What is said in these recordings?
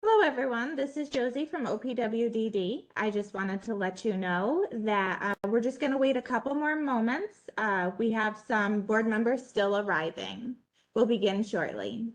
Hello, everyone. This is Josie from OPWDD. I just wanted to let you know that we're just going to wait a couple more moments. We have some board members still arriving. We'll begin shortly.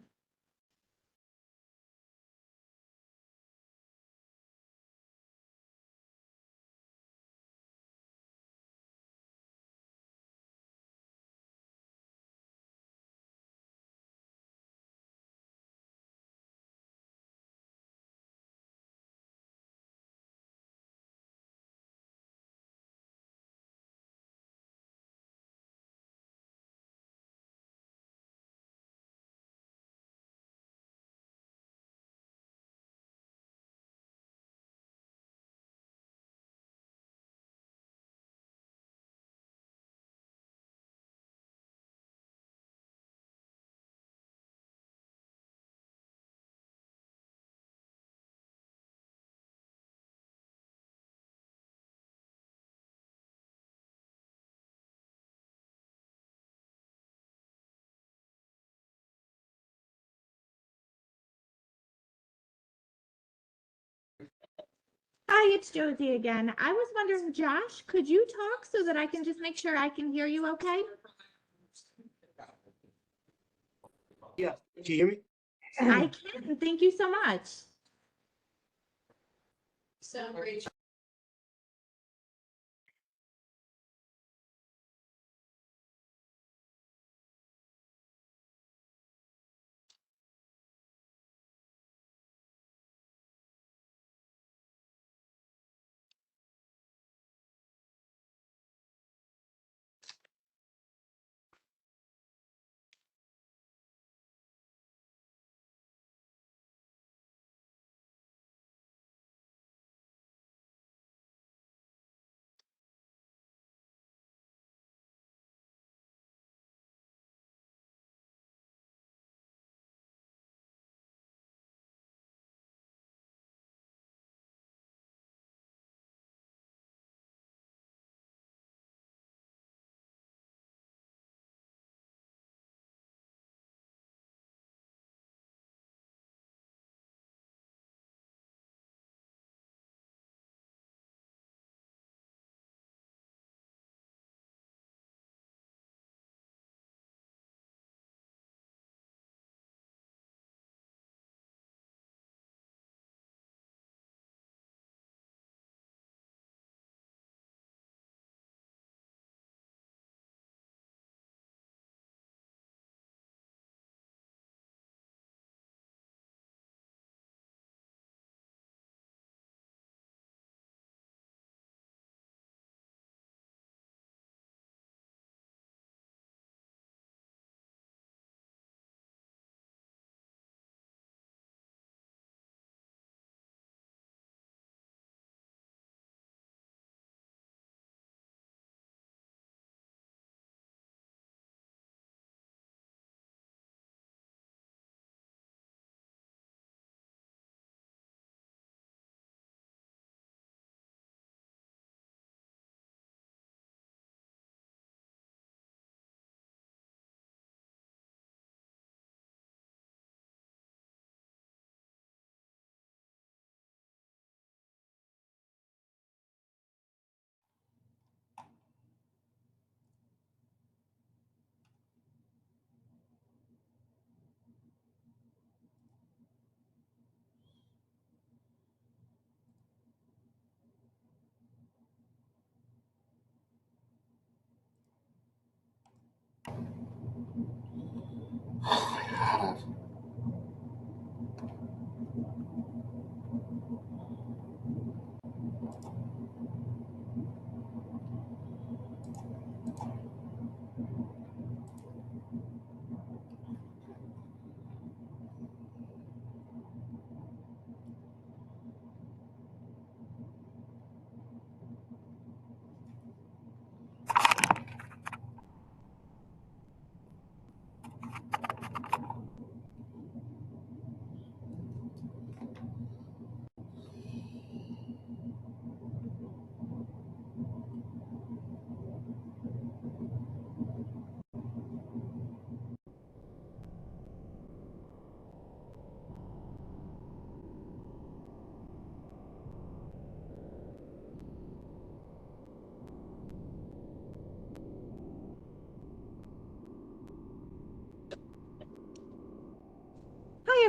Hi, it's Josie again. I was wondering, Josh, could you talk so that I can just make sure I can hear you okay? Yeah, can you hear me? I can. Thank you so much. Sound great.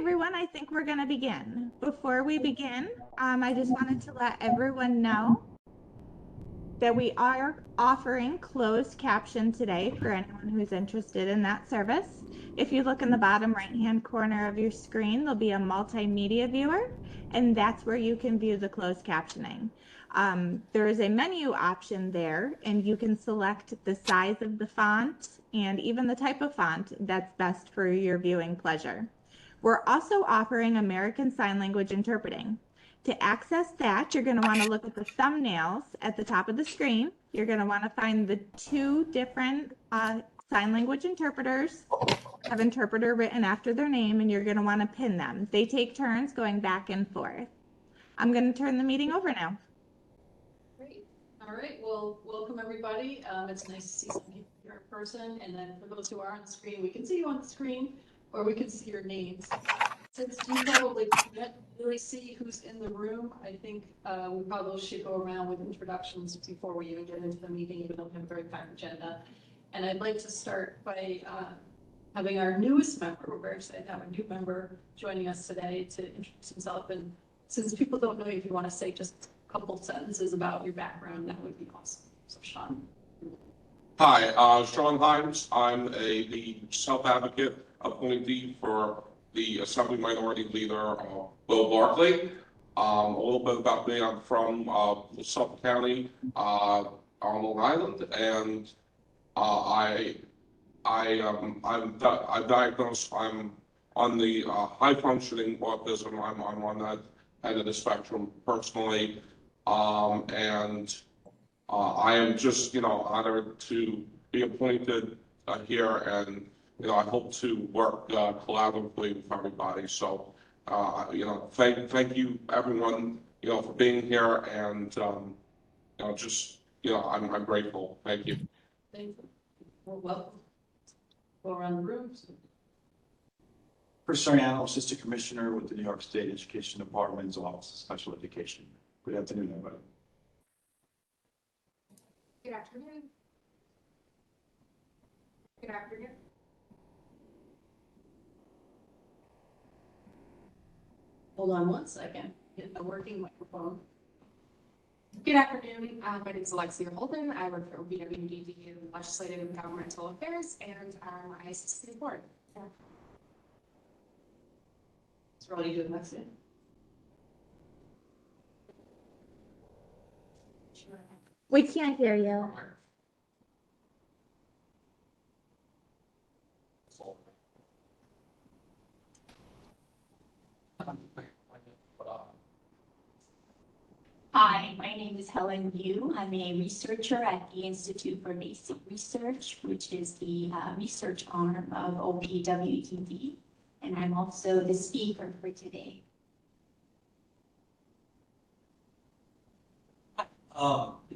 everyone, I think we're going to begin. Before we begin, I just wanted to let everyone know that we are offering closed caption today for anyone who's interested in that service. If you look in the bottom right-hand corner of your screen, there'll be a multimedia viewer, and that's where you can view the closed captioning. There is a menu option there, and you can select the size of the font and even the type of font that's best for your viewing pleasure. We're also offering American Sign Language interpreting. To access that, you're going to want to look at the thumbnails at the top of the screen. You're going to want to find the two different sign language interpreters, have interpreter written after their name, and you're going to want to pin them. They take turns going back and forth. I'm going to turn the meeting over now. Great. All right. Well, welcome everybody. It's nice to see some people here in person. And then for those who are on the screen, we can see you on the screen or we can see your names. Since you probably can't really see who's in the room, I think we probably should go around with introductions before we even get into the meeting, even though we have a very packed agenda. And I'd like to start by having our newest member. We're very excited to have a new member joining us today to introduce himself. And since people don't know you, if you want to say just a couple sentences about your background, that would be awesome. So Sean. Hi, Sean Himes. I'm the self-advocate appointee for the Assembly Minority Leader, Will Barkley. A little bit about me. I'm from Suffolk County, on Long Island, and I'm diagnosed. I'm on the high-functioning autism. I'm on that end of the spectrum personally, and I am just honored to be appointed here, and I hope to work collaboratively with everybody. So, thank you everyone, for being here, and I'm grateful. Thank you. Thank you. Well, welcome. Go around the room. Chris Soriano, Assistant Commissioner with the New York State Education Department's Office of Special Education. Good afternoon, everybody. Good afternoon. Good afternoon. Hold on one second. Get the working microphone. Good afternoon. My name is Alexia Holden. I work for OPWDD in Legislative and Governmental Affairs, and I assist the board. That's all you do, Alexia. We can't hear you. Hi, my name is Helen Yu. I'm a researcher at the Institute for Basic Research, which is the research arm of OPWDD, and I'm also the speaker for today.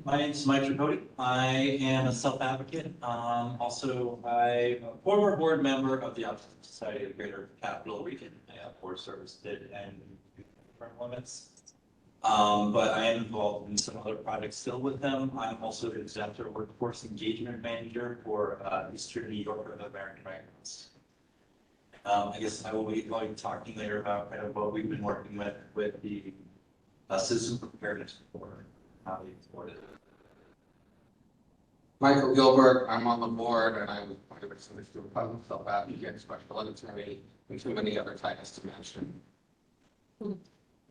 My name is Mike Tripodi. I am a self-advocate. Also, I'm a former board member of the Autism Society of Greater Capital Region. I have board service did and term limits. But I am involved in some other projects still with them. I'm also the Exemplar Workforce Engagement Manager for Eastern New York of American Migrants. I guess I will be talking later about kind of what we've been working with the Citizen Preparedness Board. How we support it. Michael Gilbert. I'm on the board, and I was appointed to a public self-advocate, special ed attorney, and too many other titles to mention.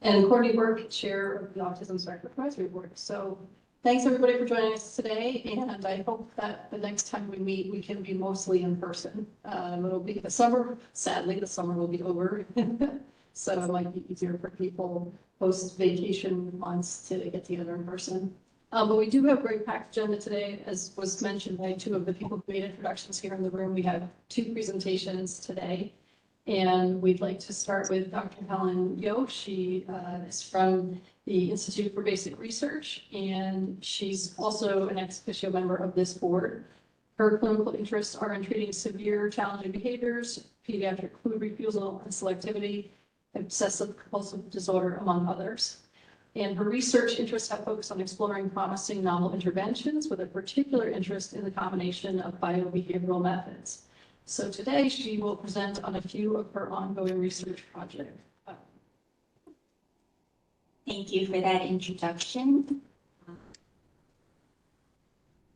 And Courtney Burke, Chair of the Autism Spectrum Advisory Board. So thanks everybody for joining us today, and I hope that the next time we meet, we can be mostly in person. It'll be the summer, sadly, the summer will be over. So it might be easier for people post-vacation months to get together in person. But we do have a great packed agenda today, as was mentioned by two of the people who made introductions here in the room. We have two presentations today. And we'd like to start with Dr. Helen Yo. She is from the Institute for Basic Research, and she's also an ex officio member of this board. Her clinical interests are in treating severe challenging behaviors, pediatric food refusal and selectivity, obsessive compulsive disorder, among others. And her research interests have focused on exploring promising novel interventions with a particular interest in the combination of biobehavioral methods. So today she will present on a few of her ongoing research projects. Thank you for that introduction.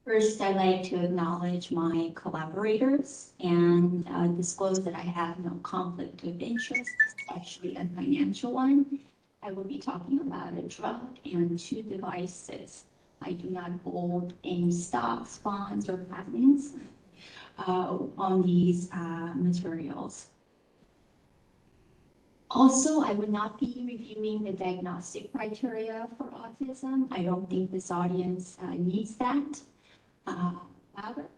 First, I'd like to acknowledge my collaborators and disclose that I have no conflict of interest, especially a financial one. I will be talking about a drug and 2 devices. I do not hold any stocks, bonds, or patents on these materials. Also, I would not be reviewing the diagnostic criteria for autism. I don't think this audience needs that. However,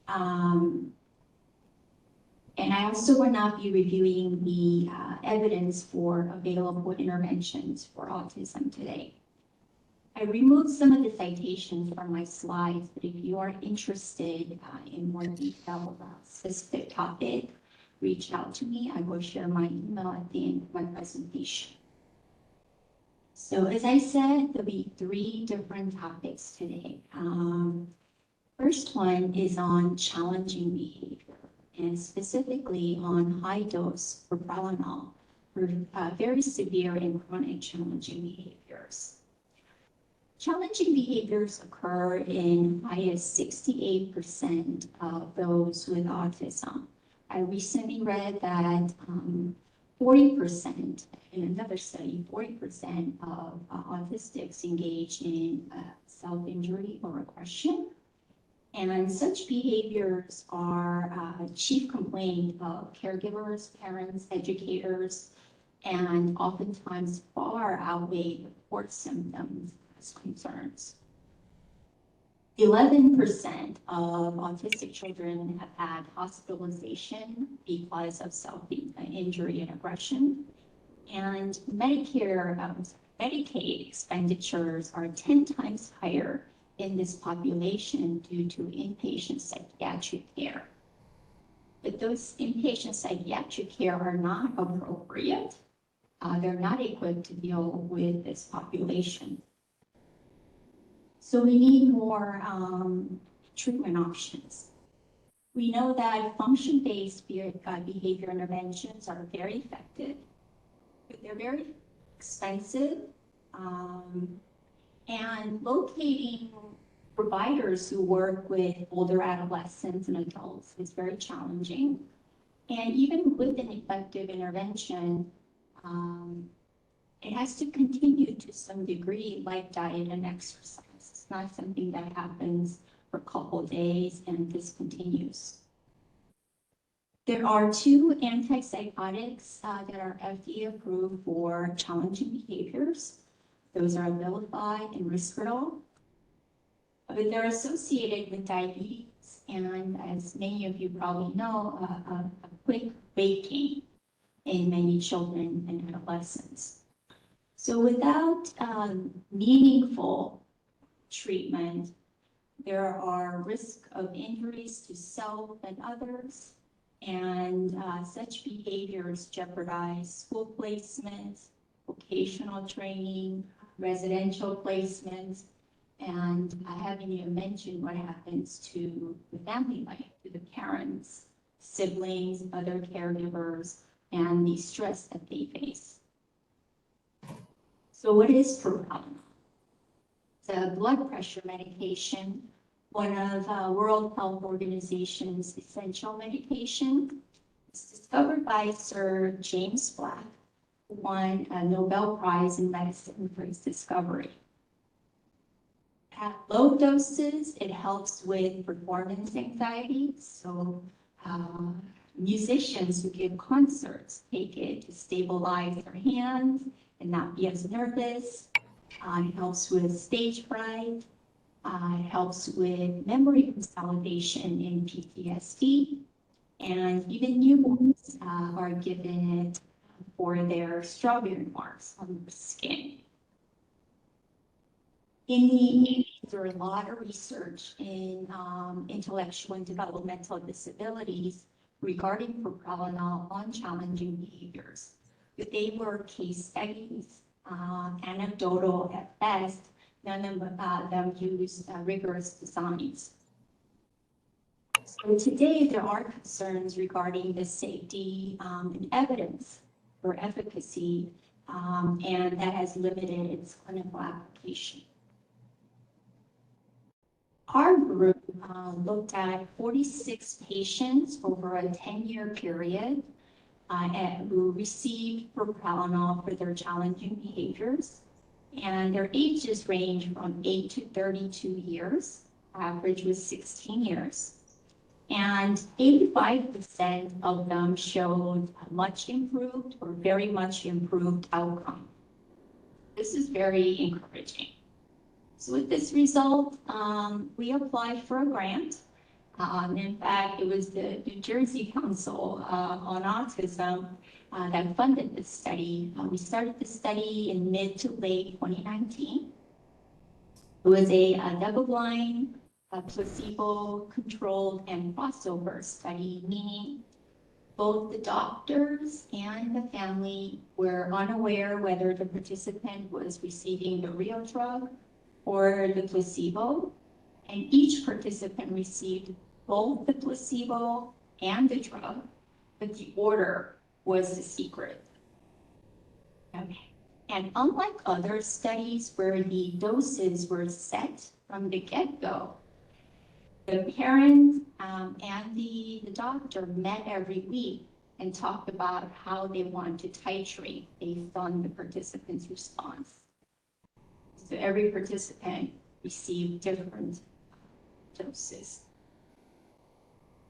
and I also will not be reviewing the evidence for available interventions for autism today. I removed some of the citations from my slides, but if you are interested in more detail about specific topic, reach out to me. I will share my email at the end of my presentation. So as I said, there'll be 3 different topics today. First one is on challenging behavior, and specifically on high dose propranolol for very severe and chronic challenging behaviors. Challenging behaviors occur in high as 68% of those with autism. I recently read that 40%, in another study, 40% of autistics engage in self-injury or aggression. And such behaviors are chief complaint of caregivers, parents, educators, and oftentimes far outweigh the court symptoms as concerns. 11% of autistic children have had hospitalization because of self-injury and aggression. And Medicaid expenditures are 10 times higher in this population due to inpatient psychiatric care. But those inpatient psychiatric care are not appropriate. They're not equipped to deal with this population. So we need more treatment options. We know that function-based behavior interventions are very effective, but they're very expensive. And locating providers who work with older adolescents and adults is very challenging. And even with an effective intervention, it has to continue to some degree, like diet and exercise. It's not something that happens for a couple of days and discontinues. There are 2 antipsychotics that are FDA approved for challenging behaviors. Those are Abilify and Risperdal. But they're associated with diabetes and, as many of you probably know, a quick weight gain in many children and adolescents. So without meaningful treatment, there are risks of injuries to self and others, and such behaviors jeopardize school placements, vocational training, residential placements, and I haven't even mentioned what happens to the family life, to the parents, siblings, other caregivers, and the stress that they face. So what is propranolol? It's a blood pressure medication, one of World Health Organization's essential medication. It's discovered by Sir James Black, who won a Nobel Prize in medicine for his discovery. At low doses, it helps with performance anxiety. So musicians who give concerts take it to stabilize their hands and not be as nervous. It helps with stage fright. It helps with memory consolidation in PTSD. And even newborns are given it for their strawberry marks on the skin. In the 80s, there was a lot of research in intellectual and developmental disabilities regarding propranolol on challenging behaviors. But they were case studies, anecdotal at best. None of them used rigorous designs. So today, there are concerns regarding the safety and evidence for efficacy, and that has limited its clinical application. Our group looked at 46 patients over a 10-year period who received propranolol for their challenging behaviors, and their ages range from 8 to 32 years. Average was 16 years. And 85% of them showed much improved or very much improved outcome. This is very encouraging. So with this result, we applied for a grant. In fact, it was the New Jersey Council on Autism that funded this study. We started the study in mid to late 2019. It was a double-blind, placebo-controlled and crossover study, meaning both the doctors and the family were unaware whether the participant was receiving the real drug or the placebo, and each participant received both the placebo and the drug, but the order was the secret. Okay. And unlike other studies where the doses were set from the get-go, the parent and the doctor met every week and talked about how they want to titrate based on the participant's response. So every participant received different doses.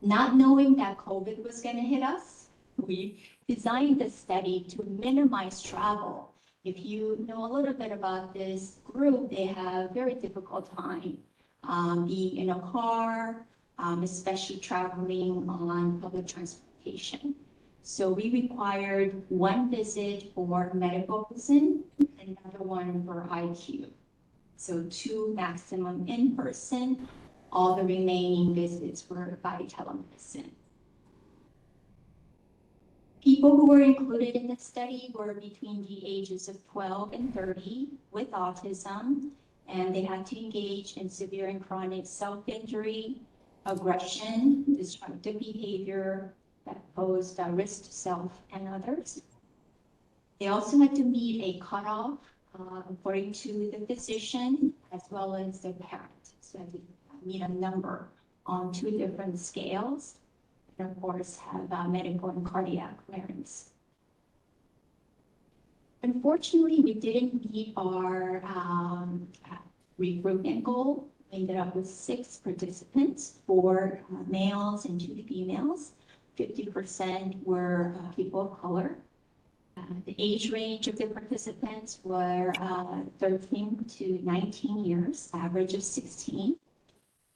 Not knowing that COVID was going to hit us, we designed the study to minimize travel. If you know a little bit about this group, they have a very difficult time being in a car, especially traveling on public transportation. So we required one visit for medical vision, another one for IQ. So 2 maximum in person, all the remaining visits were by telemedicine. People who were included in the study were between the ages of 12 and 30 with autism, and they had to engage in severe and chronic self-injury, aggression, destructive behavior that posed a risk to self and others. They also had to meet a cutoff according to the physician as well as the parent. So they had to meet a number on 2 different scales, and of course have medical and cardiac clearance. Unfortunately, we didn't meet our recruitment goal. We ended up with 6 participants, 4 males and 2 females. 50% were people of color. The age range of the participants were 13 to 19 years, average of 16.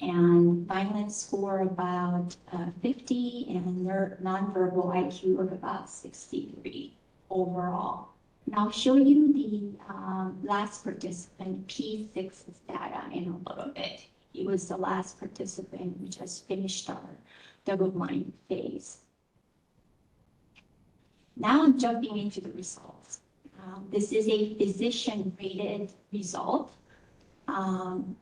And violence score about 50 and nonverbal IQ of about 63 overall. And I'll show you the last participant, P6's data in a little bit. He was the last participant who just finished our double-blind phase. Now I'm jumping into the results. This is a physician-rated result. On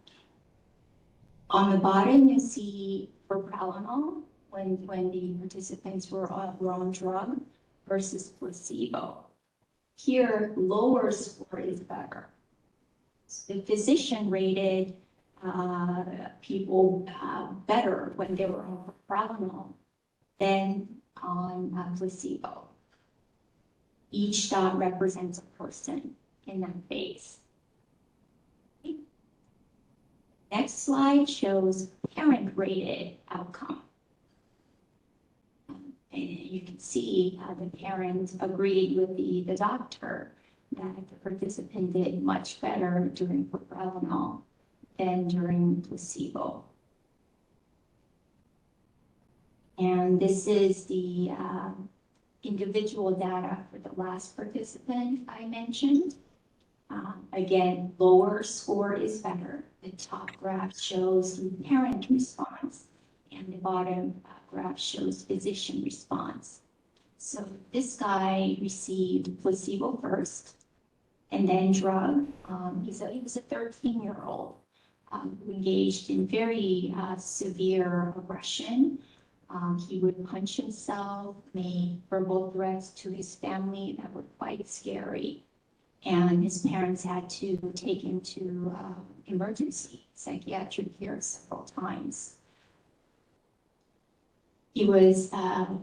the bottom, you see propranolol when the participants were on drug versus placebo. Here, lower score is better. The physician rated people better when they were on propranolol than on placebo. Each dot represents a person in that phase. Next slide shows parent-rated outcome. And you can see the parent agreed with the doctor that the participant did much better during propranolol than during placebo. And this is the individual data for the last participant I mentioned. Again, lower score is better. The top graph shows the parent response, and the bottom graph shows physician response. So this guy received placebo first, and then drug. He was a 13-year-old. who engaged in very severe aggression. He would punch himself, make verbal threats to his family that were quite scary. And his parents had to take him to emergency psychiatric care several times. He was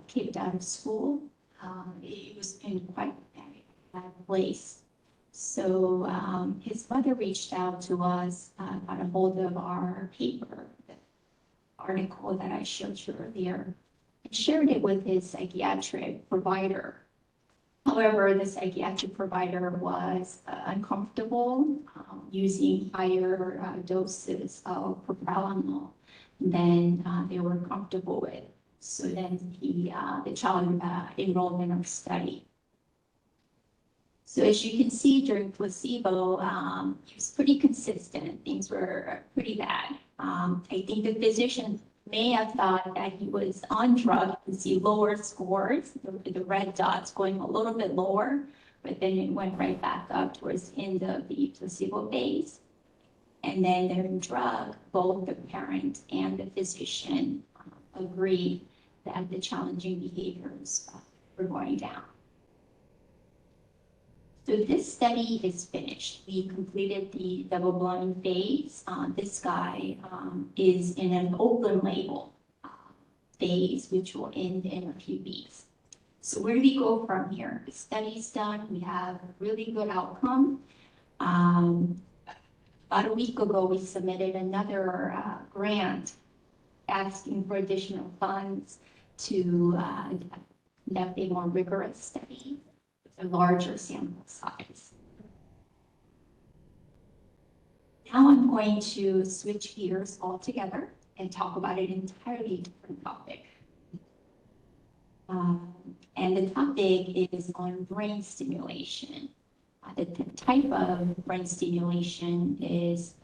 kicked out of school. He was in quite a bad place. So his mother reached out to us, got a hold of our paper, the article that I showed you earlier, and shared it with his psychiatric provider. However, the psychiatric provider was uncomfortable using higher doses of propranolol than they were comfortable with. So then the child enrolled in our study. So as you can see during placebo, it was pretty consistent. Things were pretty bad. I think the physician may have thought that he was on drugs and see lower scores, the red dots going a little bit lower, but then it went right back up towards the end of the placebo phase. And then during drug, both the parent and the physician agreed that the challenging behaviors were going down. So this study is finished. We completed the double-blind phase. This guy is in an open label phase, which will end in a few weeks. So where do we go from here? The study's done. We have a really good outcome. About a week ago, we submitted another grant asking for additional funds to conduct a more rigorous study, a larger sample size. Now I'm going to switch gears altogether and talk about an entirely different topic. And the topic is on brain stimulation. The type of brain stimulation is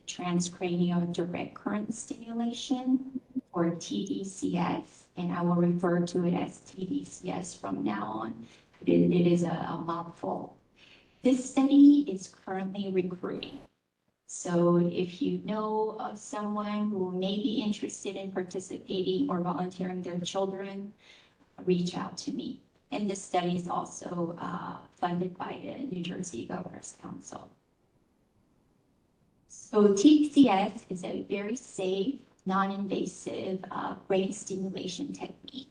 transcranial direct current stimulation, or TDCS, and I will refer to it as TDCS from now on. It is a mouthful. This study is currently recruiting. So if you know of someone who may be interested in participating or volunteering their children, reach out to me. And this study is also funded by the New Jersey Governor's Council. So TDCS is a very safe, non-invasive brain stimulation technique.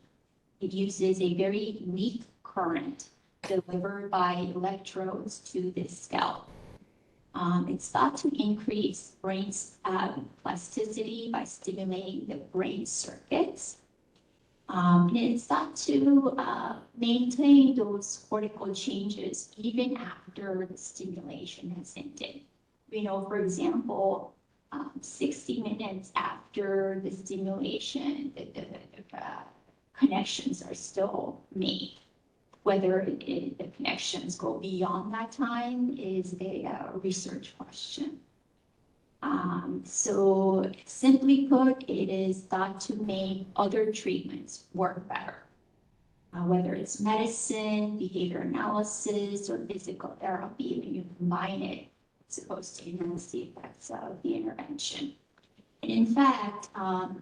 It uses a very weak current delivered by electrodes to the scalp. It's thought to increase brain plasticity by stimulating the brain circuits. And it's thought to maintain those cortical changes even after the stimulation has ended. We know, for example, 60 minutes after the stimulation, the connections are still made. Whether the connections go beyond that time is a research question. So simply put, it is thought to make other treatments work better. Whether it's medicine, behavior analysis, or physical therapy, when you combine it, it's supposed to enhance the effects of the intervention. And in fact,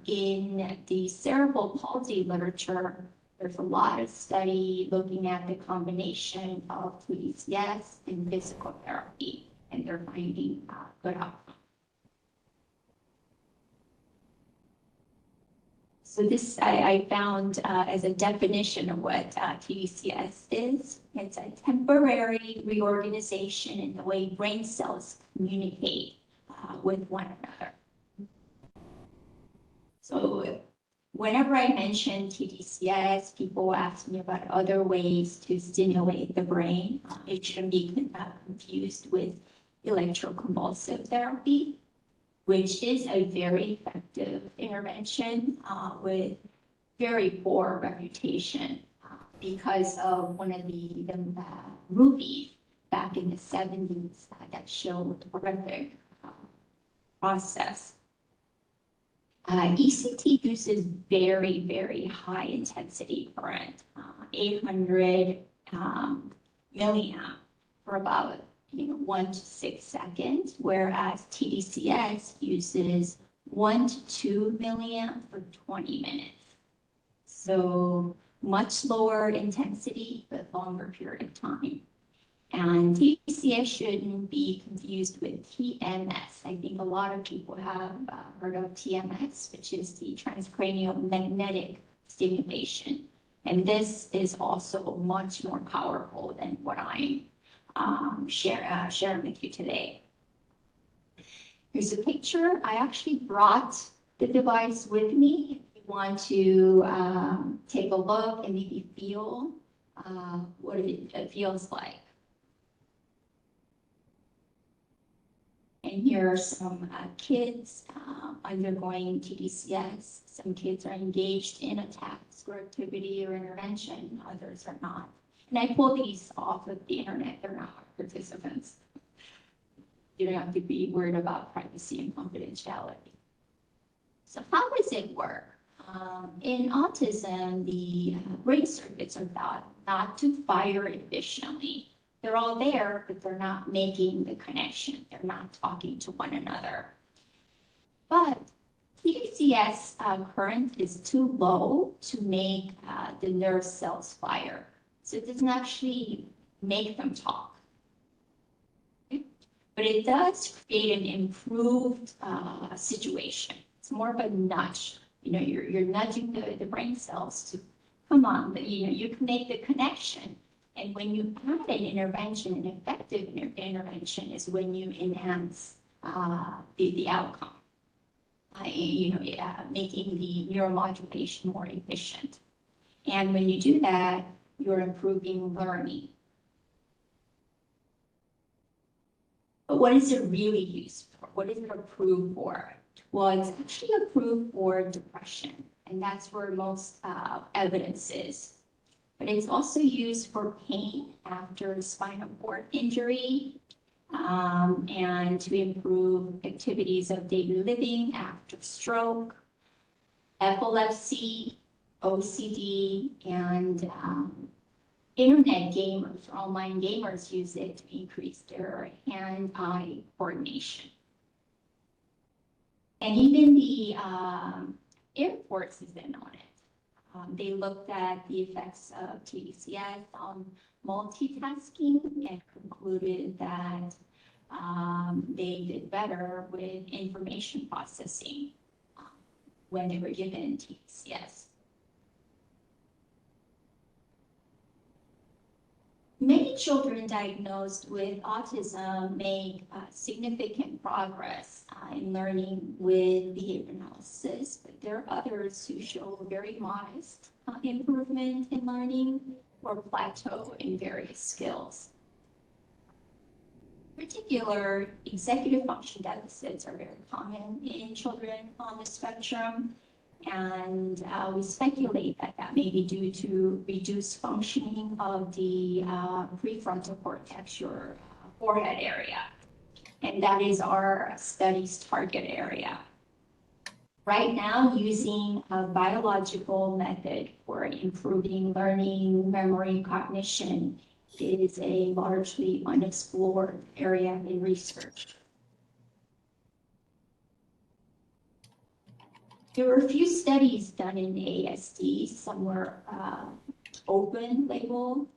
in the cerebral palsy literature, there's a lot of study looking at the combination of TDCS and physical therapy, and they're finding good outcomes. So this I found as a definition of what TDCS is. It's a temporary reorganization in the way brain cells communicate with one another. So whenever I mention TDCS, people ask me about other ways to stimulate the brain. It shouldn't be confused with electroconvulsive therapy, which is a very effective intervention with very poor reputation because of one of the movies back in the 70s that showed horrific process. ECT uses very, very high intensity current, 800 milliamp for about 1 to 6 seconds, whereas TDCS uses 1 to 2 milliamp for 20 minutes. So much lower intensity, but longer period of time. And TDCS shouldn't be confused with TMS. I think a lot of people have heard of TMS, which is the transcranial magnetic stimulation. And this is also much more powerful than what I'm sharing with you today. Here's a picture. I actually brought the device with me. If you want to take a look and maybe feel what it feels like. And here are some kids undergoing TDCS. Some kids are engaged in a task or activity or intervention, others are not. And I pulled these off of the internet, they're not participants. You don't have to be worried about privacy and confidentiality. So how does it work? In autism, the brain circuits are thought not to fire efficiently. They're all there, but they're not making the connection. They're not talking to one another. But TDCS current is too low to make the nerve cells fire. So it doesn't actually make them talk. Okay? But it does create an improved situation. It's more of a nudge. You're nudging the brain cells to come on, you can make the connection. And when you add an intervention, an effective intervention is when you enhance the outcome, making the neuromodulation more efficient. And when you do that, you're improving learning. But what is it really used for? What is it approved for? Well, it's actually approved for depression, and that's where most evidence is. But it's also used for pain after spinal cord injury, and to improve activities of daily living after stroke, epilepsy, OCD, and internet gamers, online gamers use it to increase their hand-eye coordination. And even the Air Force is in on it. They looked at the effects of TDCS on multitasking and concluded that they did better with information processing when they were given TDCS. Many children diagnosed with autism make significant progress in learning with behavior analysis, but there are others who show very modest improvement in learning or plateau in various skills. In particular, executive function deficits are very common in children on the spectrum, and we speculate that that may be due to reduced functioning of the prefrontal cortex, your forehead area. And that is our study's target area. Right now, using a biological method for improving learning, memory, cognition is a largely unexplored area in research. There were a few studies done in ASD. Some were open label,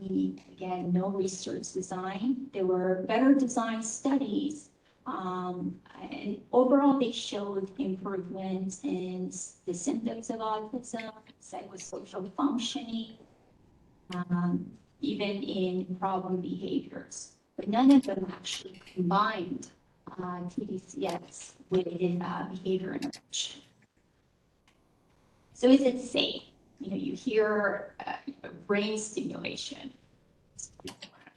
meaning, again, no research design. There were better designed studies, and overall they showed improvements in the symptoms of autism, psychosocial functioning, even in problem behaviors. But none of them actually combined TDCS with behavior intervention. So is it safe? You hear brain stimulation.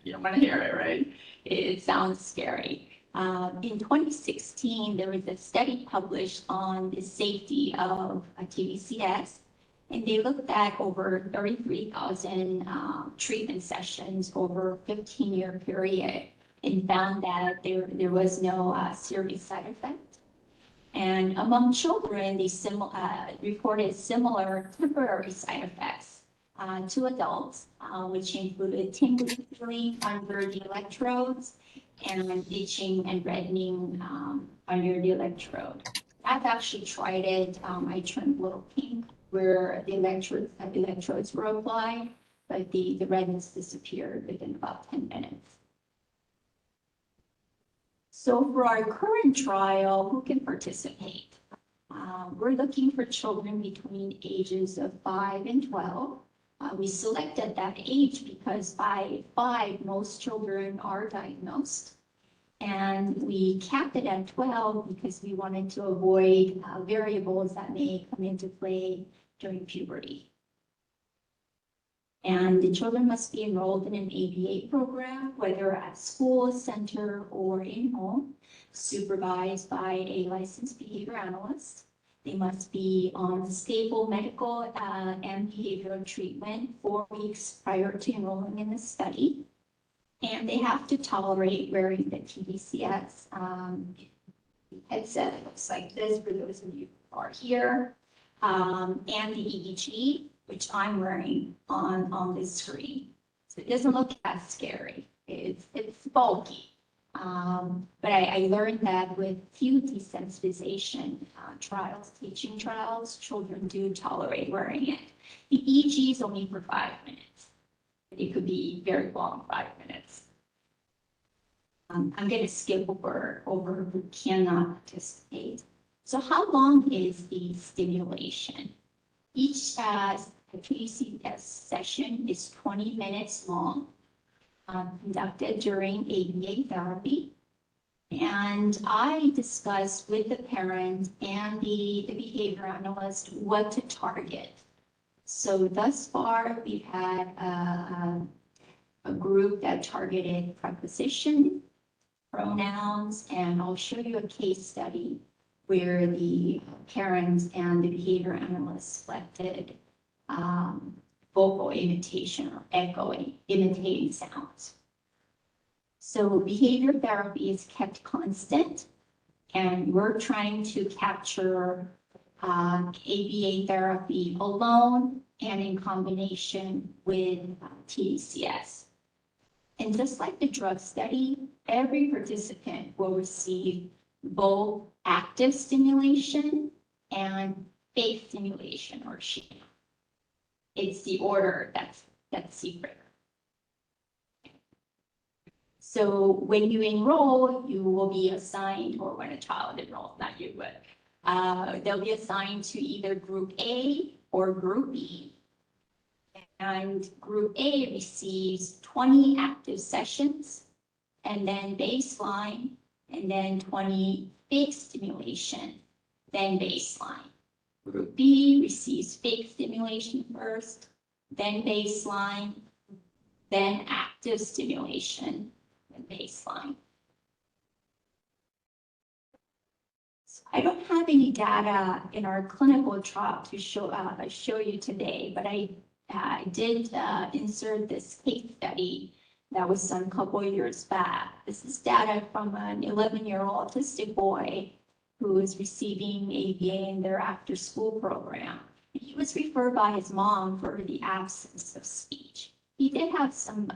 You don't want to hear it, right? It sounds scary. In 2016, there was a study published on the safety of TDCS, and they looked at over 33,000 treatment sessions over a 15-year period and found that there was no serious side effect. And among children, they reported similar temporary side effects to adults, which included tingling feeling under the electrodes and itching and reddening under the electrode. I've actually tried it. I turned a little pink where the electrodes were applied, but the redness disappeared within about 10 minutes. So for our current trial, who can participate? We're looking for children between ages of 5 and 12. We selected that age because by 5, most children are diagnosed. And we capped it at 12 because we wanted to avoid variables that may come into play during puberty. And the children must be enrolled in an ABA program, whether at school, center, or in home, supervised by a licensed behavior analyst. They must be on stable medical and behavioral treatment 4 weeks prior to enrolling in the study. And they have to tolerate wearing the TDCS headset. It looks like this for those of you who are here. And the EEG, which I'm wearing on this screen. So it doesn't look as scary. It's bulky. But I learned that with few desensitization trials, teaching trials, children do tolerate wearing it. The EEG is only for 5 minutes. It could be very long, 5 minutes. I'm going to skip over who cannot participate. So how long is the stimulation? Each TDCS session is 20 minutes long, conducted during ABA therapy. And I discussed with the parent and the behavior analyst what to target. So thus far, we've had a group that targeted preposition, pronouns, and I'll show you a case study where the parents and the behavior analyst selected vocal imitation or echoing, imitating sounds. So behavior therapy is kept constant, and we're trying to capture ABA therapy alone and in combination with TDCS. And just like the drug study, every participant will receive both active stimulation and phase stimulation or sham. It's the order that's secret. So when you enroll, you will be assigned, or when a child enrolls, not you, but they'll be assigned to either group A or group B. And group A receives 20 active sessions, and then baseline, and then 20 phase stimulation, then baseline. Group B receives phase stimulation first, then baseline, then active stimulation, and baseline. So I don't have any data in our clinical trial to show you today, but I did insert this case study that was done a couple of years back. This is data from an 11-year-old autistic boy who was receiving ABA in their after-school program. He was referred by his mom for the absence of speech. He did have some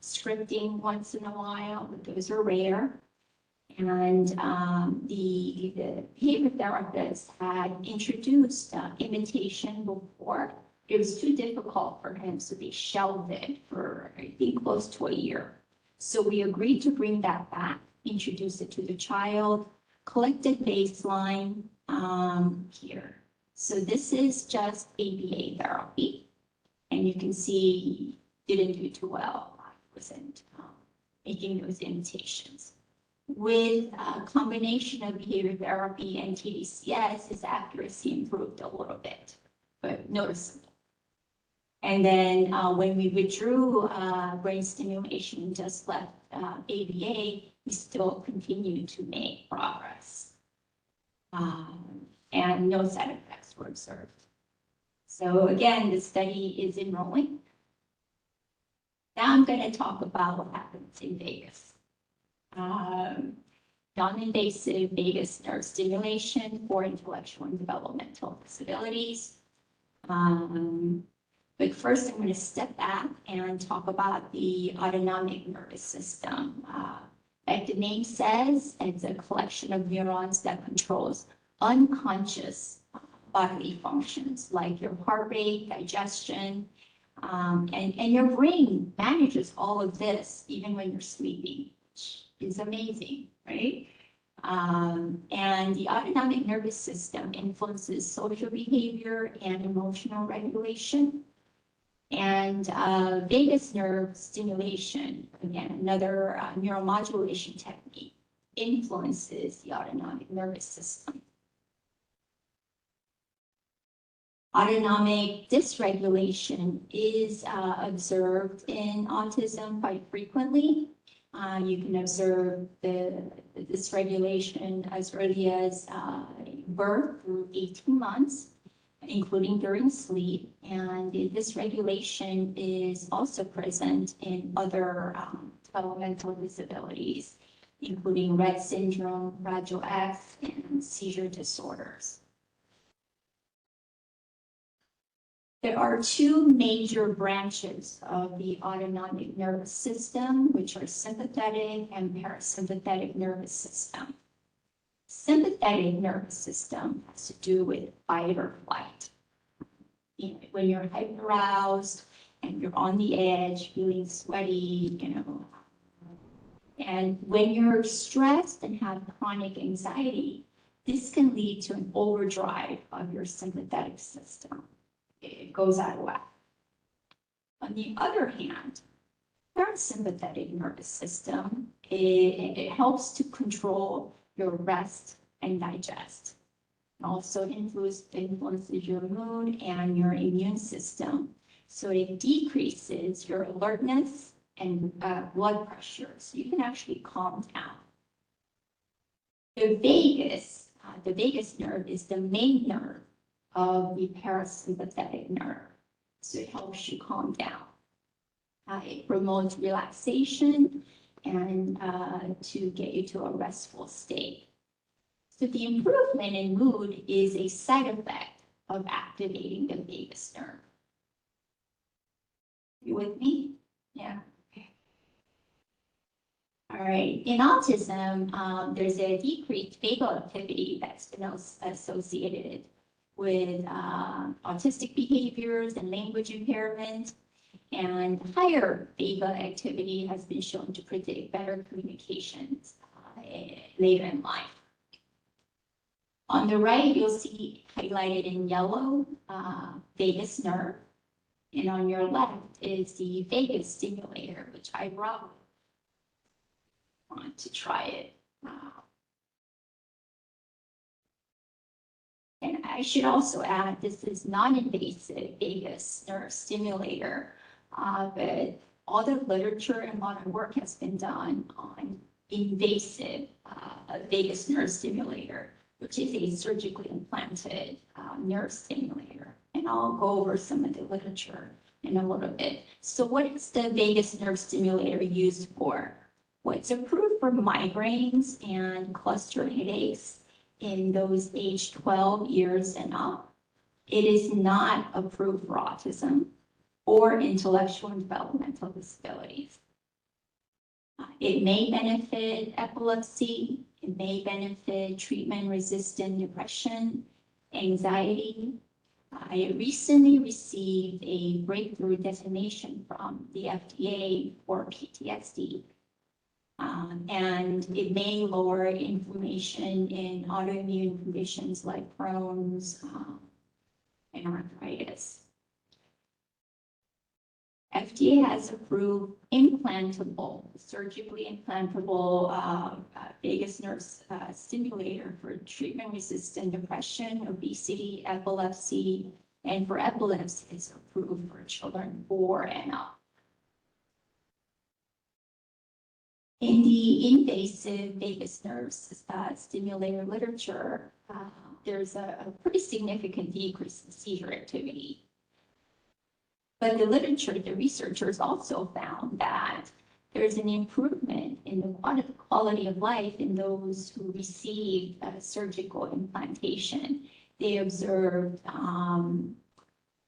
scripting once in a while, but those are rare. And the behavior therapist had introduced imitation before. It was too difficult for him, so they shelved it for, I think, close to a year. So we agreed to bring that back, introduce it to the child, collected baseline here. So this is just ABA therapy. And you can see he didn't do too well. He wasn't making those imitations. With a combination of behavior therapy and TDCS, his accuracy improved a little bit, but noticeable. And then when we withdrew brain stimulation and just left ABA, we still continued to make progress. And no side effects were observed. So again, the study is enrolling. Now I'm going to talk about what happens in Vegas. Non-invasive vagus nerve stimulation for intellectual and developmental disabilities. But first, I'm going to step back and talk about the autonomic nervous system. Like the name says, it's a collection of neurons that controls unconscious bodily functions like your heart rate, digestion, and your brain manages all of this even when you're sleeping, which is amazing, right? And the autonomic nervous system influences social behavior and emotional regulation. And vagus nerve stimulation, again, another neuromodulation technique, influences the autonomic nervous system. Autonomic dysregulation is observed in autism quite frequently. You can observe the dysregulation as early as birth through 18 months, including during sleep. And the dysregulation is also present in other developmental disabilities, including Rett syndrome, Fragile X, and seizure disorders. There are two major branches of the autonomic nervous system, which are sympathetic and parasympathetic nervous system. Sympathetic nervous system has to do with fight or flight. You know, when you're hyperaroused and you're on the edge, feeling sweaty, and when you're stressed and have chronic anxiety, this can lead to an overdrive of your sympathetic system. It goes out of whack. On the other hand, parasympathetic nervous system, it helps to control your rest and digest. It also influences your mood and your immune system. So it decreases your alertness and blood pressure. So you can actually calm down. The vagus nerve is the main nerve of the parasympathetic nerve. So it helps you calm down. It promotes relaxation and to get you to a restful state. So the improvement in mood is a side effect of activating the vagus nerve. You with me? Yeah. Okay. All right. In autism, there's a decreased vagal activity that's been associated with autistic behaviors and language impairment. And higher vagal activity has been shown to predict better communications later in life. On the right, you'll see highlighted in yellow vagus nerve. And on your left is the vagus stimulator, which I brought. Want to try it. And I should also add, this is non-invasive vagus nerve stimulator, but all the literature and modern work has been done on invasive vagus nerve stimulator, which is a surgically implanted nerve stimulator. And I'll go over some of the literature in a little bit. So what is the vagus nerve stimulator used for? Well, it's approved for migraines and cluster headaches in those age 12 years and up. It is not approved for autism or intellectual and developmental disabilities. It may benefit epilepsy. It may benefit treatment-resistant depression, anxiety. I recently received a breakthrough designation from the FDA for PTSD. And it may lower inflammation in autoimmune conditions like Crohn's and arthritis. FDA has approved implantable, surgically implantable vagus nerve stimulator for treatment-resistant depression, obesity, epilepsy, and for epilepsy, it's approved for children 4 and up. In the invasive vagus nerve stimulator literature, there's a pretty significant decrease in seizure activity. But the literature, the researchers also found that there's an improvement in the quality of life in those who received surgical implantation. They observed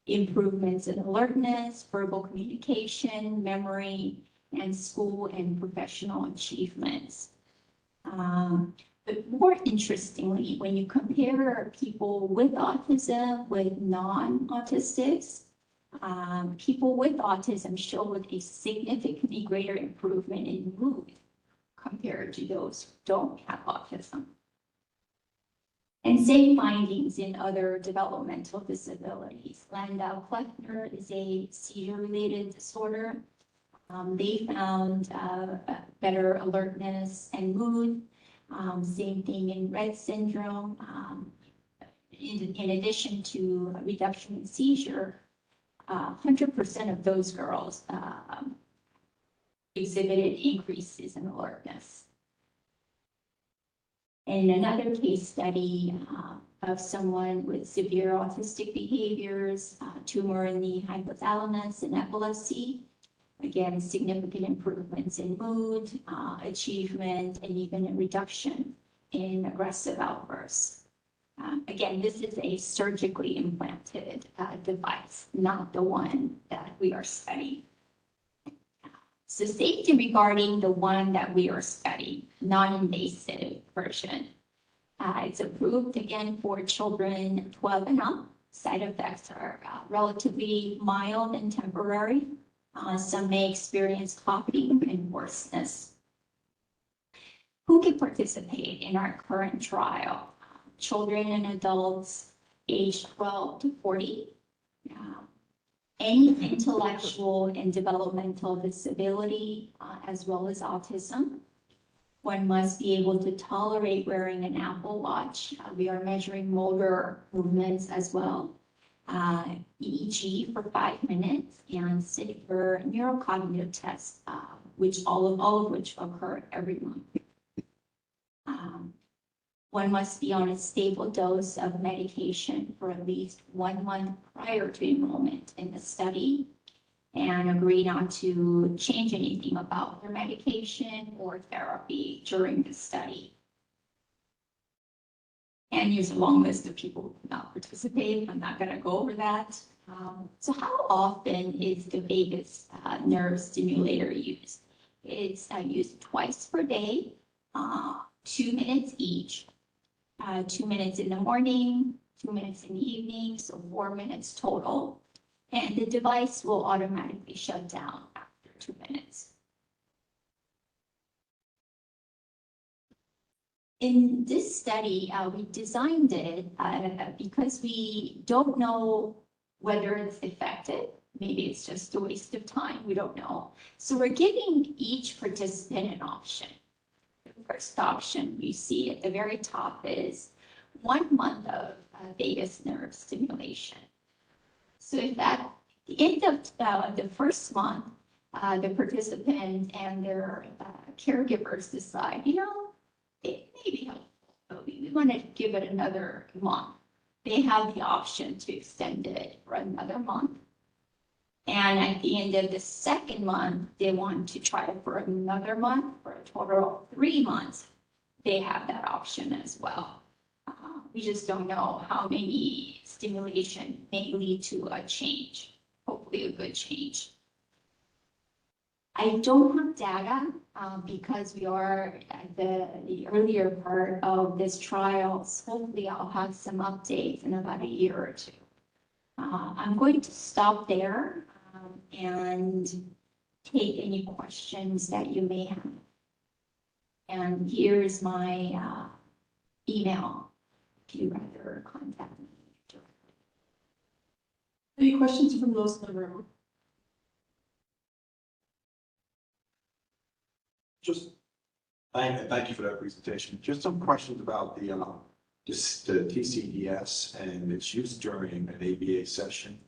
improvements in alertness, verbal communication, memory, and school and professional achievements. But more interestingly, when you compare people with autism with non-autistics, people with autism showed a significantly greater improvement in mood compared to those who don't have autism. And same findings in other developmental disabilities. Landau-Kleffner is a seizure-related disorder. They found better alertness and mood. Same thing in Rett syndrome. In addition to a reduction in seizure, 100% of those girls exhibited increases in alertness. In another case study of someone with severe autistic behaviors, tumor in the hypothalamus and epilepsy, again, significant improvements in mood, achievement, and even a reduction in aggressive outbursts. Again, this is a surgically implanted device, not the one that we are studying. So safety regarding the one that we are studying, non-invasive version. It's approved again for children 12 and up. Side effects are relatively mild and temporary. Some may experience coughing and hoarseness. Who can participate in our current trial? Children and adults aged 12 to 40. Any intellectual and developmental disability, as well as autism. One must be able to tolerate wearing an Apple Watch. We are measuring motor movements as well. EEG for 5 minutes and sit for neurocognitive tests, all of which occur every month. One must be on a stable dose of medication for at least 1 month prior to enrollment in the study and agree not to change anything about their medication or therapy during the study. And here's a long list of people who do not participate. I'm not going to go over that. So how often is the vagus nerve stimulator used? It's used twice per day, 2 minutes each. 2 minutes in the morning, 2 minutes in the evening, so 4 minutes total. And the device will automatically shut down after 2 minutes. In this study, we designed it because we don't know whether it's effective. Maybe it's just a waste of time, we don't know. So we're giving each participant an option. First option we see at the very top is 1 month of vagus nerve stimulation. So if at the end of the first month, the participant and their caregivers decide, it may be helpful, but we want to give it another month. They have the option to extend it for another month. And at the end of the second month, they want to try it for another month, for a total of 3 months. They have that option as well. We just don't know how many stimulation may lead to a change, hopefully a good change. I don't have data because we are at the earlier part of this trial. So hopefully I'll have some updates in about a year or two. I'm going to stop there and take any questions that you may have. And here's my email if you'd rather contact me directly. Any questions from those in the room? Thank you for that presentation. Just some questions about the TCDS and its use during an ABA session.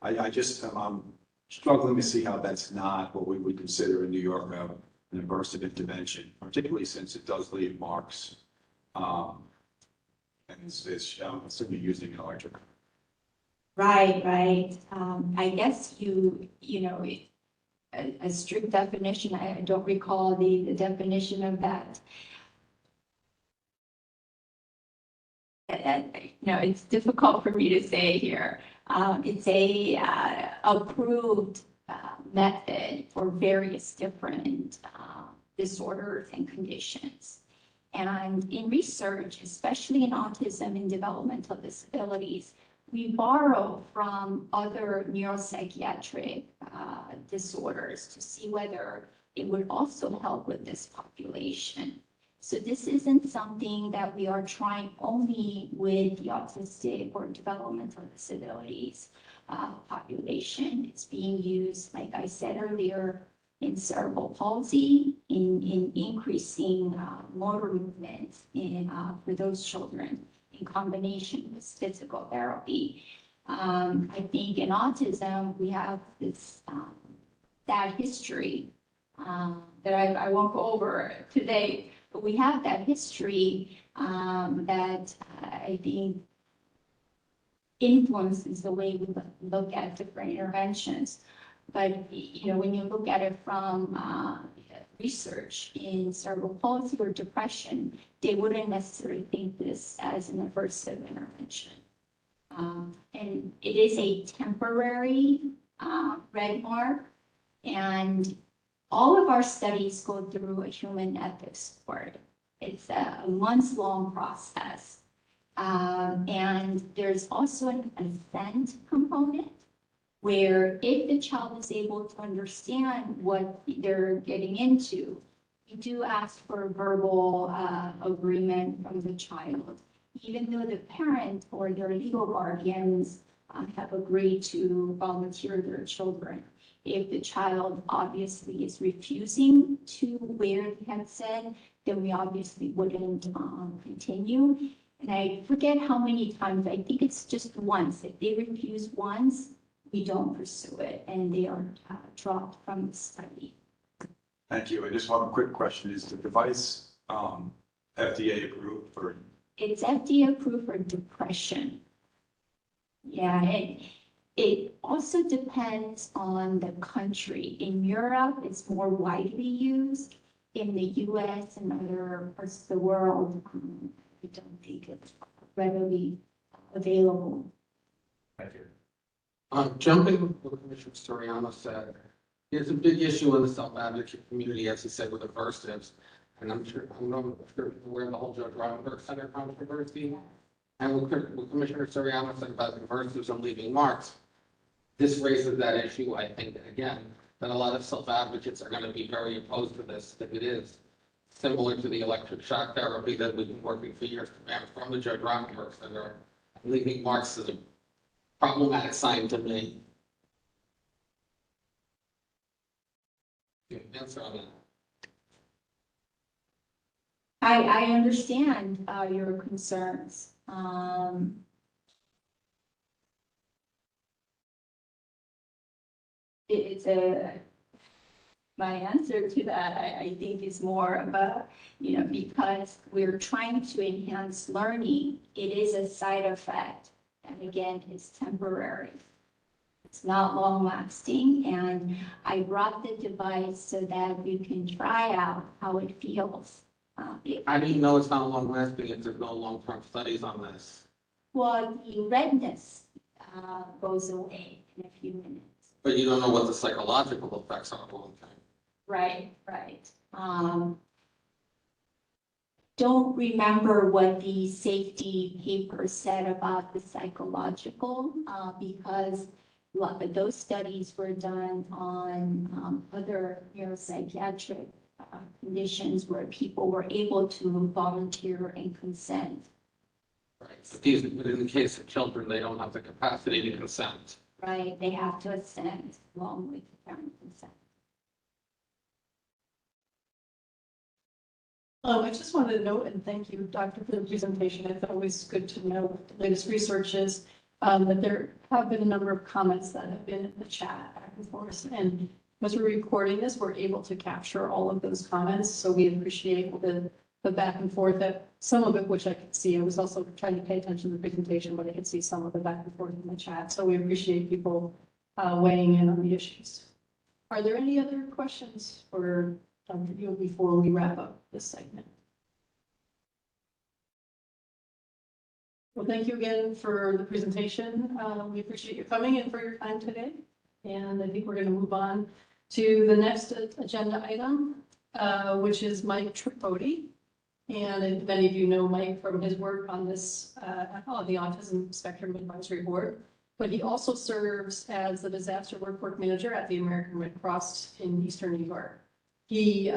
I'm struggling to see how that's not what we would consider in New York an immersive intervention, particularly since it does leave marks. And it's simply using an electric. Right. I guess a strict definition, I don't recall the definition of that. It's difficult for me to say here. It's a approved method for various different disorders and conditions. And in research, especially in autism and developmental disabilities, we borrow from other neuropsychiatric disorders to see whether it would also help with this population. So this isn't something that we are trying only with the autistic or developmental disabilities population. It's being used, like I said earlier, in cerebral palsy, in increasing motor movements for those children in combination with physical therapy. I think in autism, we have this that history that I won't go over today, but we have that history that I think influences the way we look at different interventions. But, you know, when you look at it from research in cerebral palsy or depression, they wouldn't necessarily think this as an aversive intervention. And it is a temporary red mark, and all of our studies go through a human ethics board. It's a months-long process. And there's also an consent component where if the child is able to understand what they're getting into, we do ask for a verbal agreement from the child, even though the parent or their legal guardians have agreed to volunteer their children. If the child obviously is refusing to wear the headset, then we obviously wouldn't continue. And I forget how many times, I think it's just once. If they refuse once, we don't pursue it, and they are dropped from the study. Thank you. I just want a quick question. Is the device FDA approved for? It's FDA approved for depression. Yeah, and it also depends on the country. In Europe, it's more widely used. In the US and other parts of the world, I don't think it's readily available. Thank you. Jumping with what Commissioner Soriano said, there's a big issue in the self-advocate community, as he said, with aversives. And I'm not sure you're aware of the whole Judge Rosenberg Center controversy. And what Commissioner Soriano said about aversives and leaving marks, this raises that issue, I think, again, that a lot of self-advocates are going to be very opposed to this, if it is similar to the electric shock therapy that we've been working for years to ban from the Judge Rosenberg Center. Leaving marks is a problematic sign to me. Answer on that. I understand your concerns. My answer to that, I think is more of a, you know, because we're trying to enhance learning, it is a side effect. And again, it's temporary. It's not long lasting. And I brought the device so that you can try out how it feels. I didn't know it's not long lasting if there's no long-term studies on this. Well, the redness goes away in a few minutes. But you don't know what the psychological effects are long term. Right. Don't remember what the safety paper said about the psychological, because those studies were done on other neuropsychiatric conditions where people were able to volunteer and consent. Right. But in the case of children, they don't have the capacity to consent. Right, they have to assent along with the parent consent. I just wanted to note, and thank you, Doctor, for the presentation. It's always good to know what the latest research is. That there have been a number of comments that have been in the chat back and forth. And as we're recording this, we're able to capture all of those comments. So we appreciate the back and forth, that some of it, which I could see. I was also trying to pay attention to the presentation, but I could see some of the back and forth in the chat. So we appreciate people weighing in on the issues. Are there any other questions for Dr. Gill before we wrap up this segment? Well, thank you again for the presentation. We appreciate you coming and for your time today. And I think we're going to move on to the next agenda item, which is Mike Tripodi. And many of you know Mike from his work on this, on the Autism Spectrum Advisory Board. But he also serves as the Disaster Work Manager at the American Red Cross in Eastern New York. He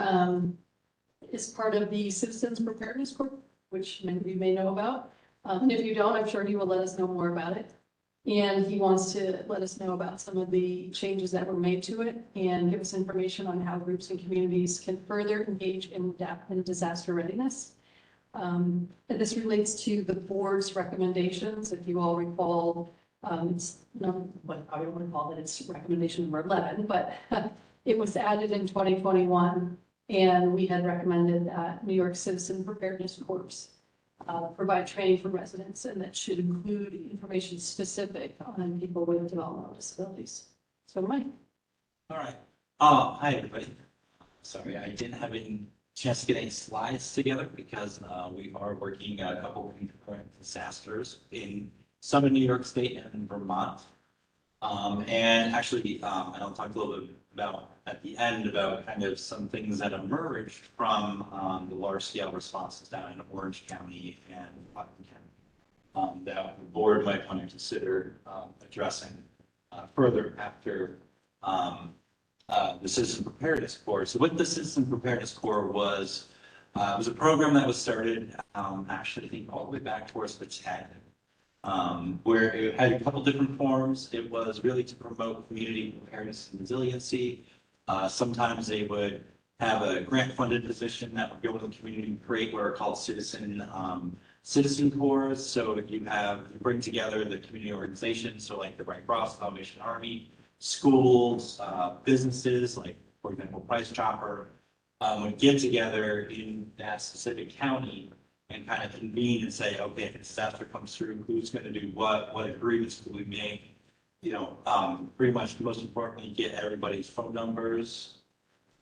is part of the Citizens Preparedness Corps, which many of you may know about. And if you don't, I'm sure he will let us know more about it. And he wants to let us know about some of the changes that were made to it and give us information on how groups and communities can further engage in disaster readiness. And this relates to the board's recommendations. If you all recall, it's not what I don't recall that it's recommendation number 11, but it was added in 2021. And we had recommended that New York Citizen Preparedness Corps provide training for residents, and that should include information specific on people with developmental disabilities. So Mike. All right. Hi, everybody. Sorry, I didn't have any chance to get any slides together because we are working a couple of concurrent disasters in some in New York State and in Vermont. And actually, I'll talk a little bit about at the end about kind of some things that emerged from the large scale responses down in Orange County and Putnam County that the board might want to consider addressing further after the Citizen Preparedness Corps. So what the Citizen Preparedness Corps was, it was a program that was started actually I think all the way back towards the 10. Where it had a couple different forms. It was really to promote community preparedness and resiliency. Sometimes they would have a grant-funded position that would go in the community and create what are called citizen corps. So if you bring together the community organizations, so like the Red Cross, Salvation Army, schools, businesses, like for example, Price Chopper, would get together in that specific county and kind of convene and say, okay, if a disaster comes through, who's going to do what agreements do we make? Pretty much most importantly, get everybody's phone numbers.